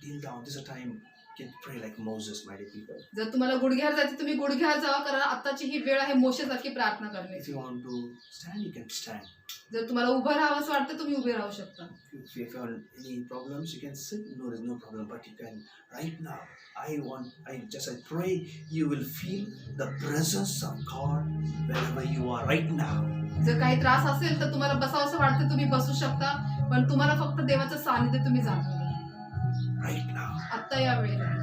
kneel down. This is a time you can pray like Moses, my dear people. जर तुम्हाला गुडघ्यावर जायचं तुम्ही गुडघ्यावर जावा कारण आताची ही वेळ आहे मोशेसारखी प्रार्थना करण्याची. If you want to stand, you can stand. जर तुम्हाला उभं राहावं असं वाटतं तुम्ही उभे राहू शकता. If you have any problems, you can sit. No, there's no problem. But you can right now. I pray you will feel the presence of God wherever you are right now. जर काही त्रास असेल तर तुम्हाला बसावं असं वाटतं तुम्ही बसू शकता पण तुम्हाला फक्त देवाचं सानिध्य तुम्ही जाणून घ्या. Right now. आत्ता या वेळेला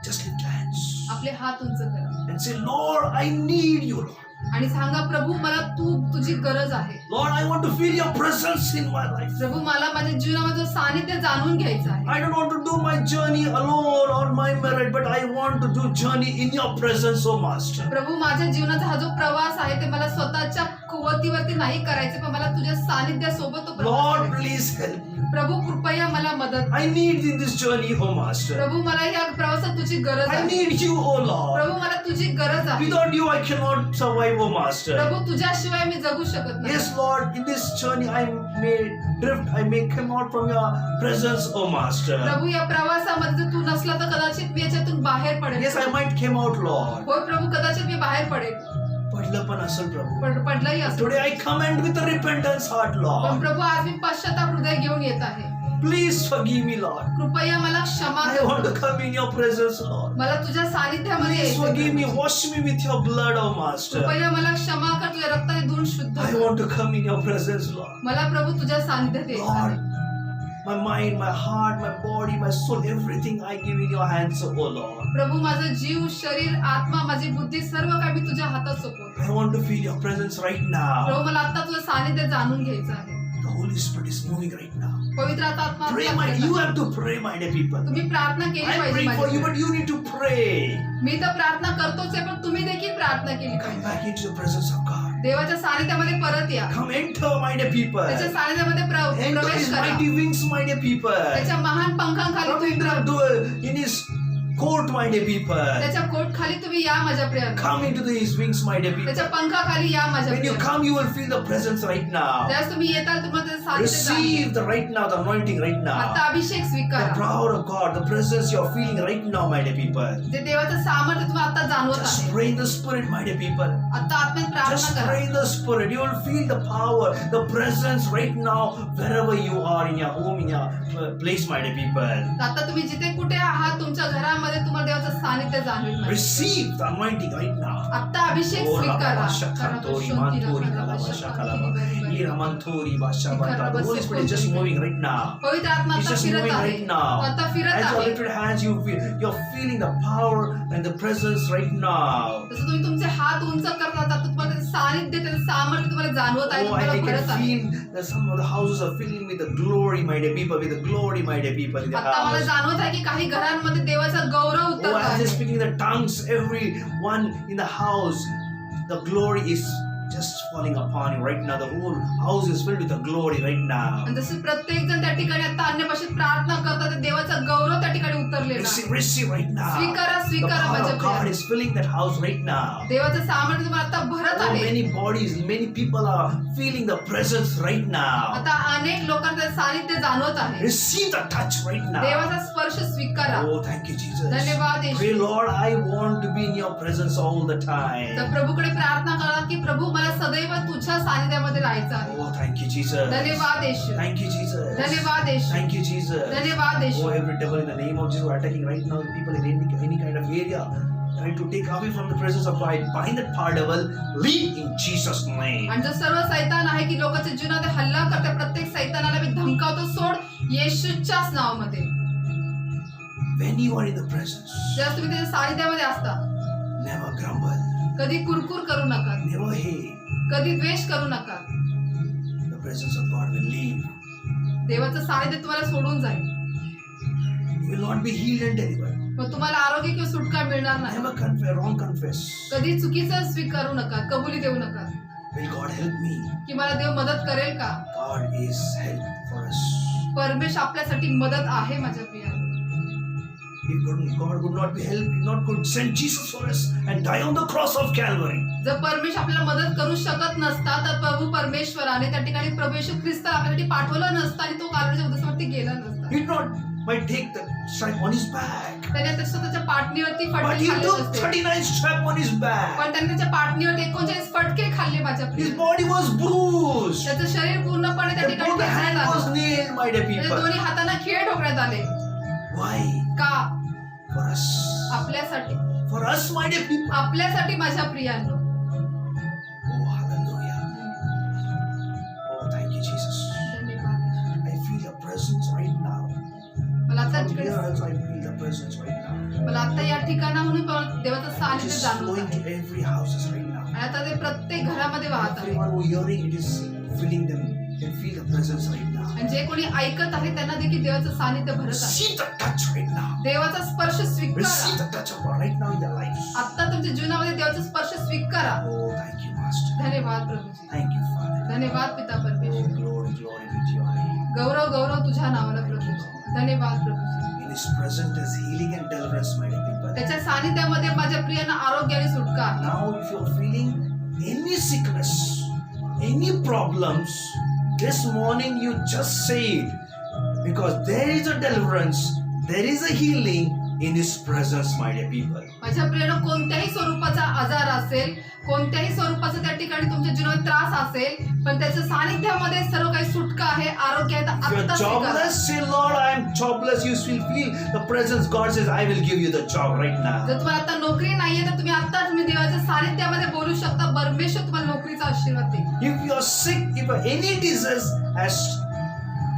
Just lift your hands आपले हात उंच करा and say, Lord, I need you, Lord. आणि सांगा प्रभू मला तुझी गरज आहे. Lord, I want to feel your presence in my life. प्रभू मला माझ्या जीवनामध्ये सानिध्य जाणून घ्यायचं आहे. I don't want to do my journey alone on my merit, but I want to do journey in your presence, oh Master. प्रभू माझ्या जीवनाचा हा जो प्रवास आहे ते मला स्वतःच्या कुवतीवरती पद्धती नाही करायचे, पण मला तुझ्या सानिध्यासोबत तो प्रवास Lord, करायचा. please help me. प्रभू कृपया मला मदत I need in this journey, oh Master. प्रभू मला या प्रवासात तुझी गरज I आहे. need you, oh Lord. प्रभू मला तुझी गरज आहे. Without you, I cannot survive, oh Master. प्रभू तुझ्याशिवाय मी जगू शकत नाही. Yes, Lord, in this journey I may drift, I may come out from your presence, oh Master. प्रभू या प्रवासामध्ये जर तू नसला तर कदाचित मी याच्यातून बाहेर पडेल. Yes, I might come out, Lord. होय प्रभू, कदाचित मी बाहेर पडेल, पडलं पण असेल प्रभू. पडलंही असं. Today I come and with a repentance heart, पण Lord. प्रभू आज मी पश्चाताप हृदय घेऊन येत आहे. Please forgive me, Lord. कृपया मला क्षमा I want to कर. come in your presence, Lord. मला तुझ्या सानिध्यामध्ये Please यायचं forgive me, आहे. wash me with your blood, oh Master. कृपया मला क्षमा कर, तुझ्या रक्ताने धुवून शुद्ध I कर. want to come in your presence, Lord. मला प्रभू तुझ्या सानिध्यात यायचं Lord, आहे. my mind, my heart, my body, my soul, everything I give in your hands, oh Lord. प्रभू माझं जीव, शरीर, आत्मा, माझी बुद्धी सर्व काही मी तुझ्या हातात सोपवतो. I want to feel your presence right now. प्रभू मला आता तुझं सानिध्य जाणून घ्यायचं आहे. The Holy Spirit is moving right now. पवित्र आत्मा Pray, आता my, करत you आहे. have to pray, my dear people. तुम्ही प्रार्थना केली I'm पाहिजे praying for you, माझ्यासाठी. but you need to pray. मी तर प्रार्थना करतोच आहे, पण तुम्ही देखील प्रार्थना केली Come पाहिजे. back into the presence of God. देवाच्या सानिध्यामध्ये परत या. Come enter, my dear people. त्याच्या सानिध्यामध्ये Enter प्रवेश his करा. mighty wings, my dear people. त्याच्या महान पंखांखाली Come तुम्ही into the in his court, my dear people. त्याच्या कोट खाली तुम्ही या माझ्या प्रियांनो. Come into his wings, my dear people. त्याच्या पंखाखाली या माझ्या When you प्रियांनो. come, you will feel the presence right now. त्यास तुम्ही येताल, तुम्हाला त्याचं सानिध्य जाणवेल. Receive the right now, the anointing right आता now. अभिषेक The स्वीकारा. power of God, the presence you are feeling right now, my dear people. जे देवाचं सामर्थ्य तुम्ही आता जाणवत Just आहे. pray in the spirit, my dear people. आता आत्म्यात प्रार्थना Just करा. pray in the spirit. You will feel the power, the presence right now, wherever you are in your home, in your place, my dear people. आता तुम्ही जिथे कुठे आहात, तुमच्या घरामध्ये तुम्हाला देवाचं सानिध्य जाणवेल. Receive the anointing right now. आता अभिषेक Oh, स्वीकारा. Rabashakantori, Mantori, Kalabasha, Kalaba. Iramantori, Basha, Bata. The Holy Spirit is just moving right now. पवित्र आत्मा He's आता just फिरत moving आहे. right now. आता फिरत As you आहे. lifted hands, you're feeling the power and the presence right now. जसं तुम्ही तुमचे हात उंच करत आता, तुम्हाला त्याचं सानिध्य, त्याचं सामर्थ्य तुम्हाला जाणवत आहे, Oh, I तुम्हाला भरत can आहे. feel that some of the houses are filling with the glory, my dear people, with the glory, my dear people in the आता मला house. जाणवत आहे की काही घरांमध्ये देवाचा गौरव Oh, उतरत as they're आहे. speaking the tongues, everyone in the house, the glory is just falling upon you right now. The whole house is filled with the glory right now. आणि जसे प्रत्येक जण त्या ठिकाणी आता अन्य भाषेत प्रार्थना करतात, ते देवाचा गौरव त्या ठिकाणी उतरलेला आहे. Receive right now. स्वीकारा, The स्वीकारा power माझ्या of God Priya. is filling that house right now. देवाचं सामर्थ्य तुम्हाला आता भरत Oh, आहे. many bodies, many people are feeling the presence right now. आता अनेक लोकांना त्याचं सानिध्य जाणवत आहे. Receive the touch right now. देवाचा स्पर्श स्वीकारा. Oh, thank you, Jesus. धन्यवाद येशू. Pray, Lord, I want to be in your presence all the time. तर प्रभूकडे प्रार्थना करा की प्रभू मला सदैव तुझ्या सानिध्यामध्ये राहायचं आहे. Oh, thank you, Jesus. धन्यवाद येशू. Thank you, Jesus. धन्यवाद येशू. Thank you, Jesus. धन्यवाद येशू. Oh, every devil in the name of Jesus who are attacking right now the people in any kind of area, trying to take away from the presence of God. Bind that power devil, leave in Jesus' name. आणि जो सर्व सैतान आहे की लोकांच्या जीवनात हल्ला करते, प्रत्येक सैतानाला मी धमकावतो, सोड येशूच्याच नावामध्ये. When you are in the presence, जेव्हा तुम्ही त्याच्या सानिध्यामध्ये असता, never grumble, कधी कुरकुर करू नका, never hate. कधी द्वेष करू नका. The presence of God will leave. देवाचं सानिध्य तुम्हाला सोडून जाईल. You will not be healed and delivered. मग तुम्हाला आरोग्य किंवा सुटका मिळणार नाही. Never confess, wrong confess. कधी चुकीचं स्वीकारू नका, कबुली देऊ नका. Will God help me? की मला देव मदत करेल का? God is help for us. परमेश्वर आपल्यासाठी मदत आहे माझ्या Priya. If God would not be help, not could send Jesus for us and die on the cross of Calvary. जर परमेश्वर आपल्याला मदत करू शकत नसता, तर प्रभू परमेश्वराने त्या ठिकाणी प्रभू येशू ख्रिस्ताला आपल्यासाठी पाठवलं नसतं आणि तो कालवरीच्या उद्देशावरती गेला नसता. He did not might take the stripe on his back, त्याने त्या स्वतःच्या पाठणीवरती but फटके he खाल्ले took नसते, 39 strap on his back. पण त्याने त्याच्या पाठणीवर 39 फटके खाल्ले माझ्या His Priya. body was bruised. त्याचं शरीर पूर्णपणे त्या And ठिकाणी both the ठेचण्यात hand was आलं. nailed, my dear त्याच्या people. दोन्ही हातांना खीळ ठोकण्यात आले. Why? का? For us. आपल्यासाठी. For us, my dear people. आपल्यासाठी माझ्या प्रियांनो. Oh, hallelujah. Oh, thank you, Jesus. धन्यवाद. I feel the presence right now. मला आता From तिकडे here also, I feel the presence right now. मला आता या ठिकाणाहून देवाचं It सानिध्य is जाणवत flowing आहे. to every houses right now. आणि आता ते प्रत्येक घरामध्ये वाहत आहे. Everyone who hearing it is filling them. Can feel the presence right now. आणि जे कोणी ऐकत आहे त्यांना देखील देवाचं सानिध्य भरत आहे. Receive the touch right now. देवाचा स्पर्श Receive स्वीकारा. the touch of God right now in their lives. आता तुमच्या जीवनामध्ये देवाचा स्पर्श स्वीकारा. Oh, thank you, Master. धन्यवाद प्रभूजी. Thank you, Father. धन्यवाद पिता परमेश्वर. Oh, glory, glory be to your name. गौरव गौरव तुझ्या नावाला प्रभू. धन्यवाद प्रभू. In His presence is healing and deliverance, my dear people. त्याच्या सानिध्यामध्ये माझ्या प्रियांना आरोग्य आणि सुटका आहे. Now, if you're feeling any sickness, any problems, this morning you just say it, because there is a deliverance, there is a healing in His presence, my dear people. माझ्या प्रियानं कोणत्याही स्वरूपाचा आजार असेल, कोणत्याही स्वरूपाचा त्या ठिकाणी तुमच्या जीवनात त्रास असेल, पण त्याच्या सानिध्यामध्ये सर्व काही सुटका आहे, आरोग्य आहे. तर If you're आत्ता स्वीकारा. jobless, say, Lord, I am jobless. You will feel the presence. God says, I will give you the job right now. जर तुम्हाला आता नोकरी नाहीये तर तुम्ही आता तुम्ही देवाच्या सानिध्यामध्ये बोलू शकता. परमेश्वर तुम्हाला नोकरीचा आशीर्वाद देईल. If you are sick, if any disease has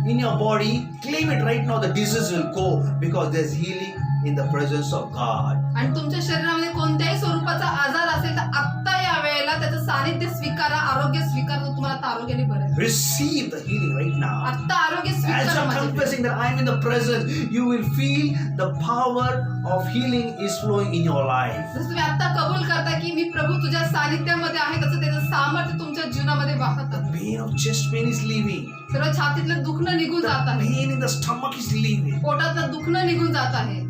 in your body, claim it right now. The disease will go because there's healing in the presence of God. आणि तुमच्या शरीरामध्ये कोणत्याही स्वरूपाचा आजार असेल तर आत्ता या वेळेला त्याचं सानिध्य स्वीकारा, आरोग्य स्वीकारा. तर तुम्हाला आता आरोग्याने बरं आहे. Receive the healing right now. आत्ता आरोग्य As स्वीकारा. you're माझ्या confessing that I'm in the presence, you will feel the power of healing is flowing in your life. जसं तुम्ही आता कबूल करता की मी प्रभू तुझ्या सानिध्यामध्ये आहे, तसं त्याचं सामर्थ्य तुमच्या जीवनामध्ये वाहत आहे. Pain of chest pain is leaving. सर्व छातीतलं दुखणं निघून The जात आहे. pain in the stomach is leaving. पोटातलं दुखणं निघून जात आहे.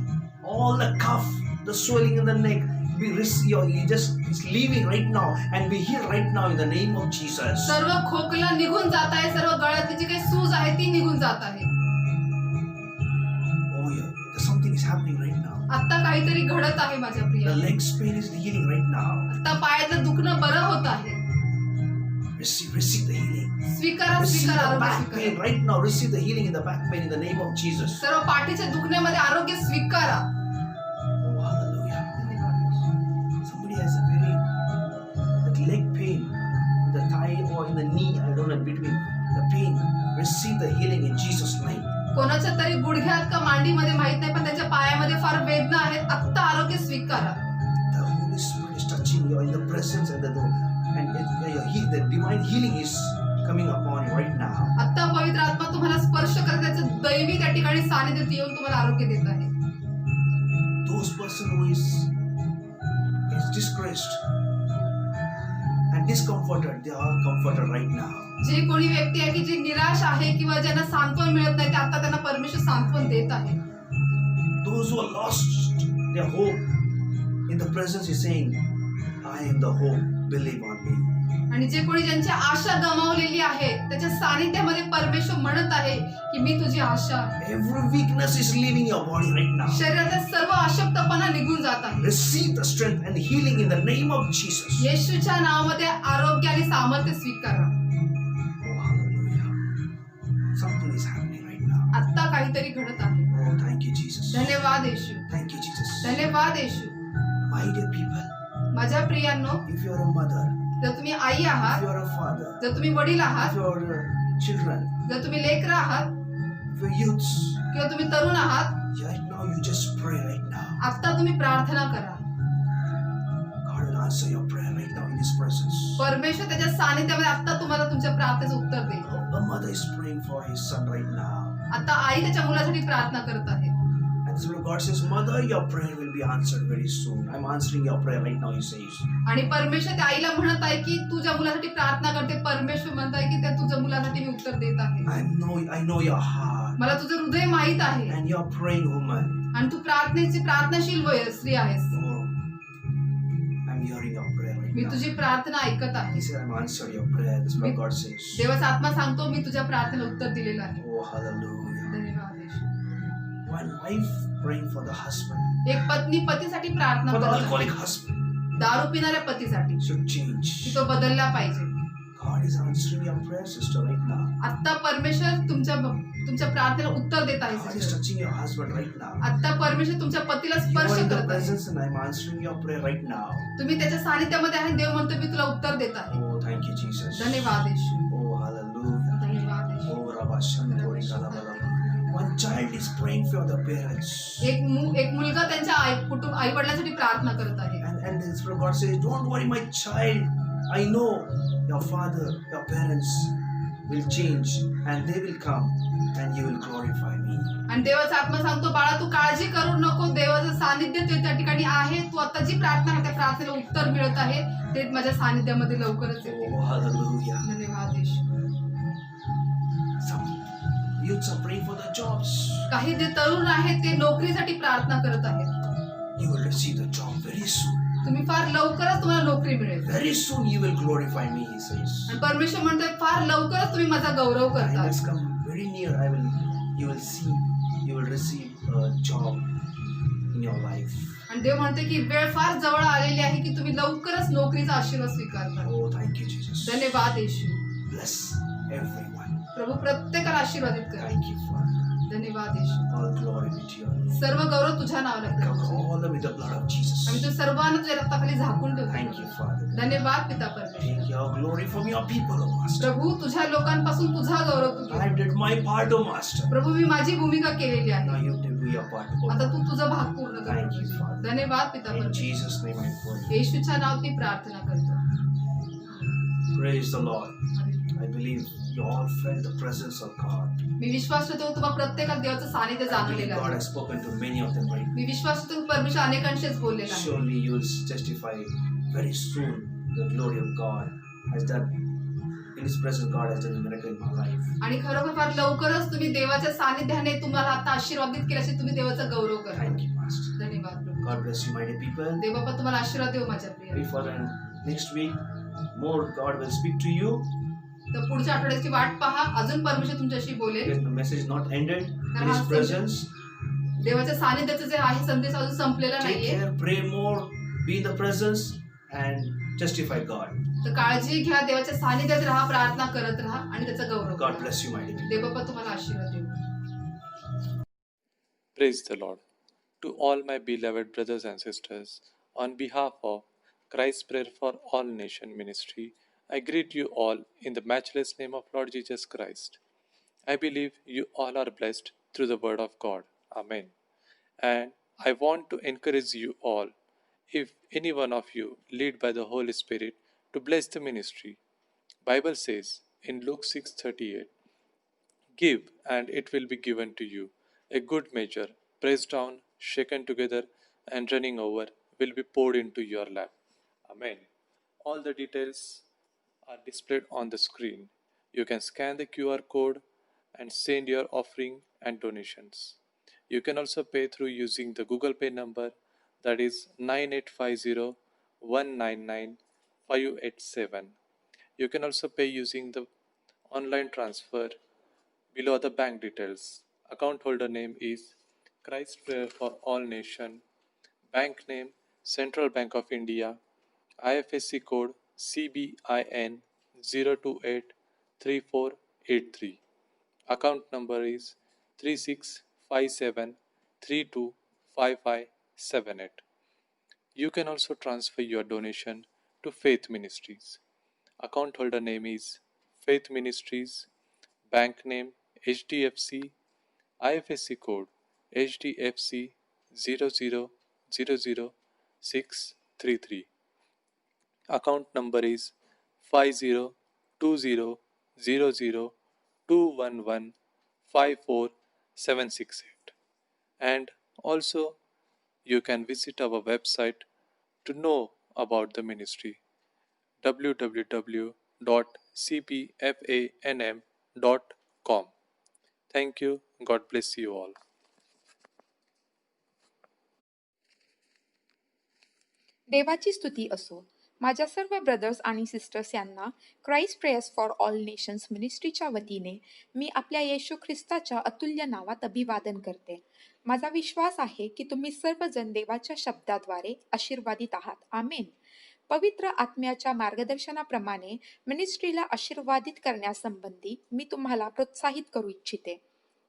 All the cough, the swelling in the neck, you just it's leaving right now and be healed right now in the name of Jesus. सर्व खोकला निघून जात आहे. सर्व गळ्यातली जी काही सूज आहे ती निघून जात आहे. Oh yeah, something is happening right now. आता काहीतरी घडत आहे माझ्या The Priya. legs pain is healing right now. आता पायातलं दुखणं बरं होत आहे. Receive the healing. स्वीकारा Receive स्वीकारा the आरोग्य back स्वीकारा. pain right now. Receive the healing in the back pain in the name of Jesus. सर्व पाठीच्या दुखण्यामध्ये आरोग्य स्वीकारा. Oh hallelujah. Somebody has a very that leg pain, in the thigh or in the knee, I don't know, between the pain. Receive the healing in Jesus' name. कोणाच्या तरी गुडघ्यात का मांडीमध्ये माहित नाही, पण त्याच्या पायामध्ये फार वेदना आहेत. आत्ता आरोग्य स्वीकारा. The Holy Spirit is touching you in the presence the divine healing is coming upon you right now. आत्ता पवित्र आत्मा तुम्हाला स्पर्श करत त्याचं दैवी त्या ठिकाणी सानिध्यात येऊन तुम्हाला आरोग्य देत आहे. Those person who is disgraced and discomforted, they are comforted right now. जे कोणी व्यक्ती आहे की जी निराश आहे किंवा ज्यांना सांत्वन मिळत नाही, ते आता त्यांना परमेश्वर सांत्वन देत आहे. Those who are lost their hope in the presence is saying, I am the hope, believe on me. आणि जे कोणी ज्यांची आशा गमावलेली आहे त्याच्या सानिध्यामध्ये परमेश्वर म्हणत आहे की मी तुझी आशा आहे. Every weakness is leaving your body right now. शरीराचा सर्व अशक्तपणा निघून जात आहे. Receive the strength and healing in the name of Jesus. येशूच्या नावामध्ये आरोग्य आणि सामर्थ्य स्वीकारा. Oh, hallelujah. Something is happening right now. आत्ता काहीतरी घडत आहे. Oh, thank you, Jesus. धन्यवाद येशू. Thank you, Jesus. धन्यवाद येशू. My dear people, माझ्या प्रियांनो, if you are a mother, जर तुम्ही आई if आहात, you are a father, जर तुम्ही वडील if आहात, you are children, जर तुम्ही लेकरं आहात if you are youths, किंवा तुम्ही तरुण आहात, right now you just pray right now. आत्ता तुम्ही प्रार्थना करा. God will answer your prayer right now in His presence. परमेश्वर त्याच्या सानिध्यामध्ये आत्ता तुम्हाला तुमच्या प्रार्थनेचं उत्तर देईल. A mother is praying for his son right now. आता आई त्याच्या मुलासाठी प्रार्थना करत आहे. And this God says, Mother, your prayer will be answered very soon. I'm answering your prayer right now, He says. आणि परमेश्वर त्या आईला म्हणत आहे की तुझ्या मुलासाठी प्रार्थना करते. परमेश्वर म्हणत आहे की त्या तुझ्या मुलासाठी मी उत्तर देत आहे. I know your heart. मला तुझं हृदय माहित आहे And you're praying woman. आणि तू प्रार्थनाशील स्त्री आहेस. Oh, I'm hearing your prayer right me now. तुझी प्रार्थना ऐकत आहे. He said, I'm answering your prayer. That's what God says. देवाचा आत्मा सांगतो मी तुझ्या प्रार्थनेला उत्तर दिलेलं आहे. Oh, hallelujah. धन्यवाद येशू. One wife praying for the husband. एक पत्नी पतीसाठी प्रार्थना For the करत आहे. alcoholic husband. दारू पिणाऱ्या पतीसाठी Should change. की तो बदलला पाहिजे. God is answering your prayer, sister, right now. आता परमेश्वर तुमच्या प्रार्थनेला उत्तर देत आहे. God is touching your husband right now. आता परमेश्वर तुमच्या पतीला You स्पर्श are in the करत आहे. presence and I'm answering your prayer right now. तुम्ही त्याच्या सानिध्यामध्ये आहे. देव म्हणतो मी तुला उत्तर देत आहे. Oh, thank you, Jesus. धन्यवाद येशू. Oh, hallelujah. धन्यवाद येशू. Oh, Rabba Shantori Kalabala. One child is praying for the parents. एक मुलगा त्यांच्या आई वडिलांसाठी प्रार्थना करत आहे. And this God says, don't worry, my child. I know your father, your parents will change and they will come and you will glorify me. आणि देवाचा आत्मा सांगतो, बाळा तू काळजी करू नको, देवाचं सानिध्य ते त्या ठिकाणी आहे. तू आता जी प्रार्थना करते, प्रार्थनेला उत्तर मिळत आहे, ते माझ्या सानिध्यामध्ये लवकरच येते. Oh, hallelujah. धन्यवाद येशू. Some youths are praying for their jobs. काही जे तरुण आहेत ते नोकरीसाठी प्रार्थना करत आहेत. You will receive the job very soon. तुम्ही फार लवकरच तुम्हाला नोकरी मिळेल. Very soon you will glorify me, he says. आणि परमेश्वर म्हणतोय फार लवकरच तुम्ही माझा गौरव Time करता. has come very near. You will see, you will receive a job in your life. आणि देव म्हणते की वेळ फार जवळ आलेली आहे की तुम्ही लवकरच नोकरीचा आशीर्वाद स्वीकारता. Oh, thank you, Jesus. धन्यवाद येशू. Bless everyone. प्रभू प्रत्येकाला आशीर्वादित करा. Thank you, Father. धन्यवाद येशू. All glory be to your name. सर्व गौरव तुझ्या नावाला Cover Prabhu. all with the blood of Jesus. आम्ही तू सर्वांना तुझ्या रक्ताखाली झाकून Thank you, ठेवतो. Father. धन्यवाद पिता परमेश्वर. Take your glory from your people, O Master. प्रभू तुझ्या लोकांपासून तुझा गौरव तू घे. I did my part, O Master. प्रभू मी माझी भूमिका केलेली Now आहे. you do your part, O आता Lord. तू तुझा भाग पूर्ण कर. Thank you, Father. धन्यवाद पिता In परमेश्वर. Jesus' name I pray. येशूच्या नावात मी प्रार्थना करतो. Praise the Lord. I believe you all felt the presence of God. मी विश्वास ठेवतो तुम्हाला प्रत्येकाला देवाचं सानिध्य I believe जाणवलेलं God आहे. has spoken to many of them right मी विश्वास ठेवतो परमेश्वर अनेकांशीच बोललेला आहे. Surely you will testify very soon the glory of God has done. In His presence, God has done a miracle in my life. आणि खरोखर फार लवकरच तुम्ही देवाच्या सानिध्याने तुम्हाला आता आशीर्वादित केल्याचे तुम्ही देवाचा गौरव करा. Thank you, Master. धन्यवाद प्रभू. God bless you, my dear people. देव बाप्पा तुम्हाला आशीर्वाद देव माझ्या प्रिय. Pray for them. Next week, more God will speak to you. तर पुढच्या आठवड्याची वाट पहा, अजून परमेश्वर तुमच्याशी बोलेल. Because the message is not ended in His presence. देवाच्या सानिध्याचा जे आहे संदेश अजून संपलेला Take नाहीये. care, pray more, be in the presence, and testify God. तर काळजी घ्या, देवाच्या सानिध्यात राहा, प्रार्थना करत राहा आणि त्याचा गौरव God करा. bless you, my dear people. देव बाप्पा तुम्हाला आशीर्वाद देव. Praise the Lord. To all my beloved brothers and sisters, on behalf of Christ's Prayer for All Nation Ministry, I greet you all in the matchless name of Lord Jesus Christ. I believe you all are blessed through the Word of God. Amen. And I want to encourage you all, if any one of you led by the Holy Spirit, to bless the ministry. Bible says in Luke 6:38, "Give, and it will be given to you. A good measure, pressed down, shaken together, and running over, will be poured into your lap." Amen. All the details are displayed on the screen. You can scan the QR code and send your offering and donations. You can also pay through using the Google Pay number, that is 9850 199 587. You can also pay using the online transfer. Below are the bank details. Account holder name is Christ Prayer for All Nation. Bank name Central Bank of India. IFSC code CBIN 0283483. Account number is 3657325578. You can also transfer your donation to Faith Ministries. Account holder name is Faith Ministries. Bank name HDFC. IFSC code HDFC 0000633. Account number is 50200021154768. And also you can visit our website to know about the ministry, www.cpfanm.com. Thank you. God bless you all. देवाची स्तुती असो. माझ्या सर्व brothers आणि sisters यांना Christ prayers for all nations मिनिस्ट्रीच्या वतीने मी आपल्या येशू ख्रिस्ताच्या अतुल्य नावात अभिवादन करते. माझा विश्वास आहे की तुम्ही सर्वजण देवाच्या शब्दाद्वारे आशीर्वादित आहात. आमेन. पवित्र आत्म्याच्या मार्गदर्शनाप्रमाणे मिनिस्ट्रीला आशीर्वादित करण्यासंबंधी मी तुम्हाला प्रोत्साहित करू इच्छिते.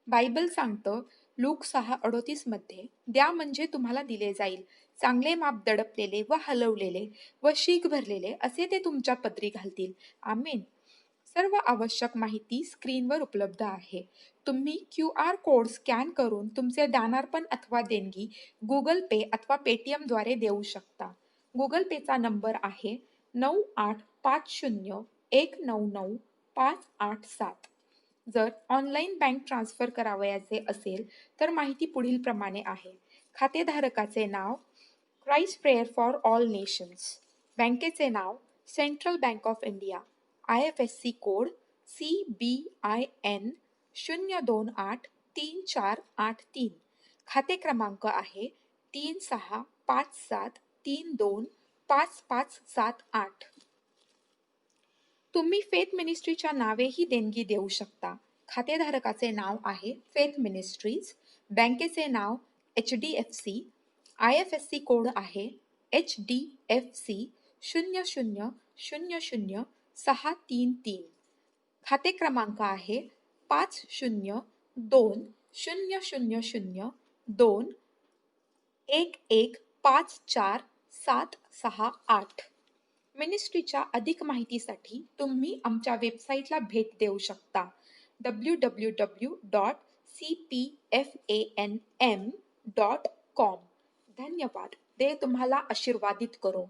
बायबल सांगतं लूक 6:38 मध्ये, द्या म्हणजे तुम्हाला दिले जाईल, चांगले माप दडपलेले व हलवलेले व शीख भरलेले असे ते तुमच्या पदरी घालतील. आमेन. सर्व आवश्यक माहिती स्क्रीनवर उपलब्ध आहे. तुम्ही QR कोड स्कॅन करून तुमचे दानार्पण अथवा देणगी गुगल पे अथवा पेटीएम द्वारे देऊ शकता. गुगल पेचा नंबर आहे 9850199199 587. जर ऑनलाईन बँक ट्रान्सफर करावयाचे असेल तर माहिती पुढील प्रमाणे आहे. खातेधारकाचे नाव Christ prayer for all nations, बँकेचे नाव central bank of India, IFSC code CBIN 0283483, खाते क्रमांक आहे 3657325578. तुम्ही फेथ मिनिस्ट्रीच्या नावेही देणगी देऊ शकता. खातेधारकाचे नाव आहे फेथ मिनिस्ट्रीज, बँकेचे नाव HDFC, IFSC कोड आहे HDFC 0000633, खाते क्रमांक आहे 50200002115478. मिनिस्ट्रीच्या अधिक माहितीसाठी तुम्ही आमच्या वेबसाईटला भेट देऊ शकता www.cpfanm.com. धन्यवाद. देव तुम्हाला आशीर्वादित करो.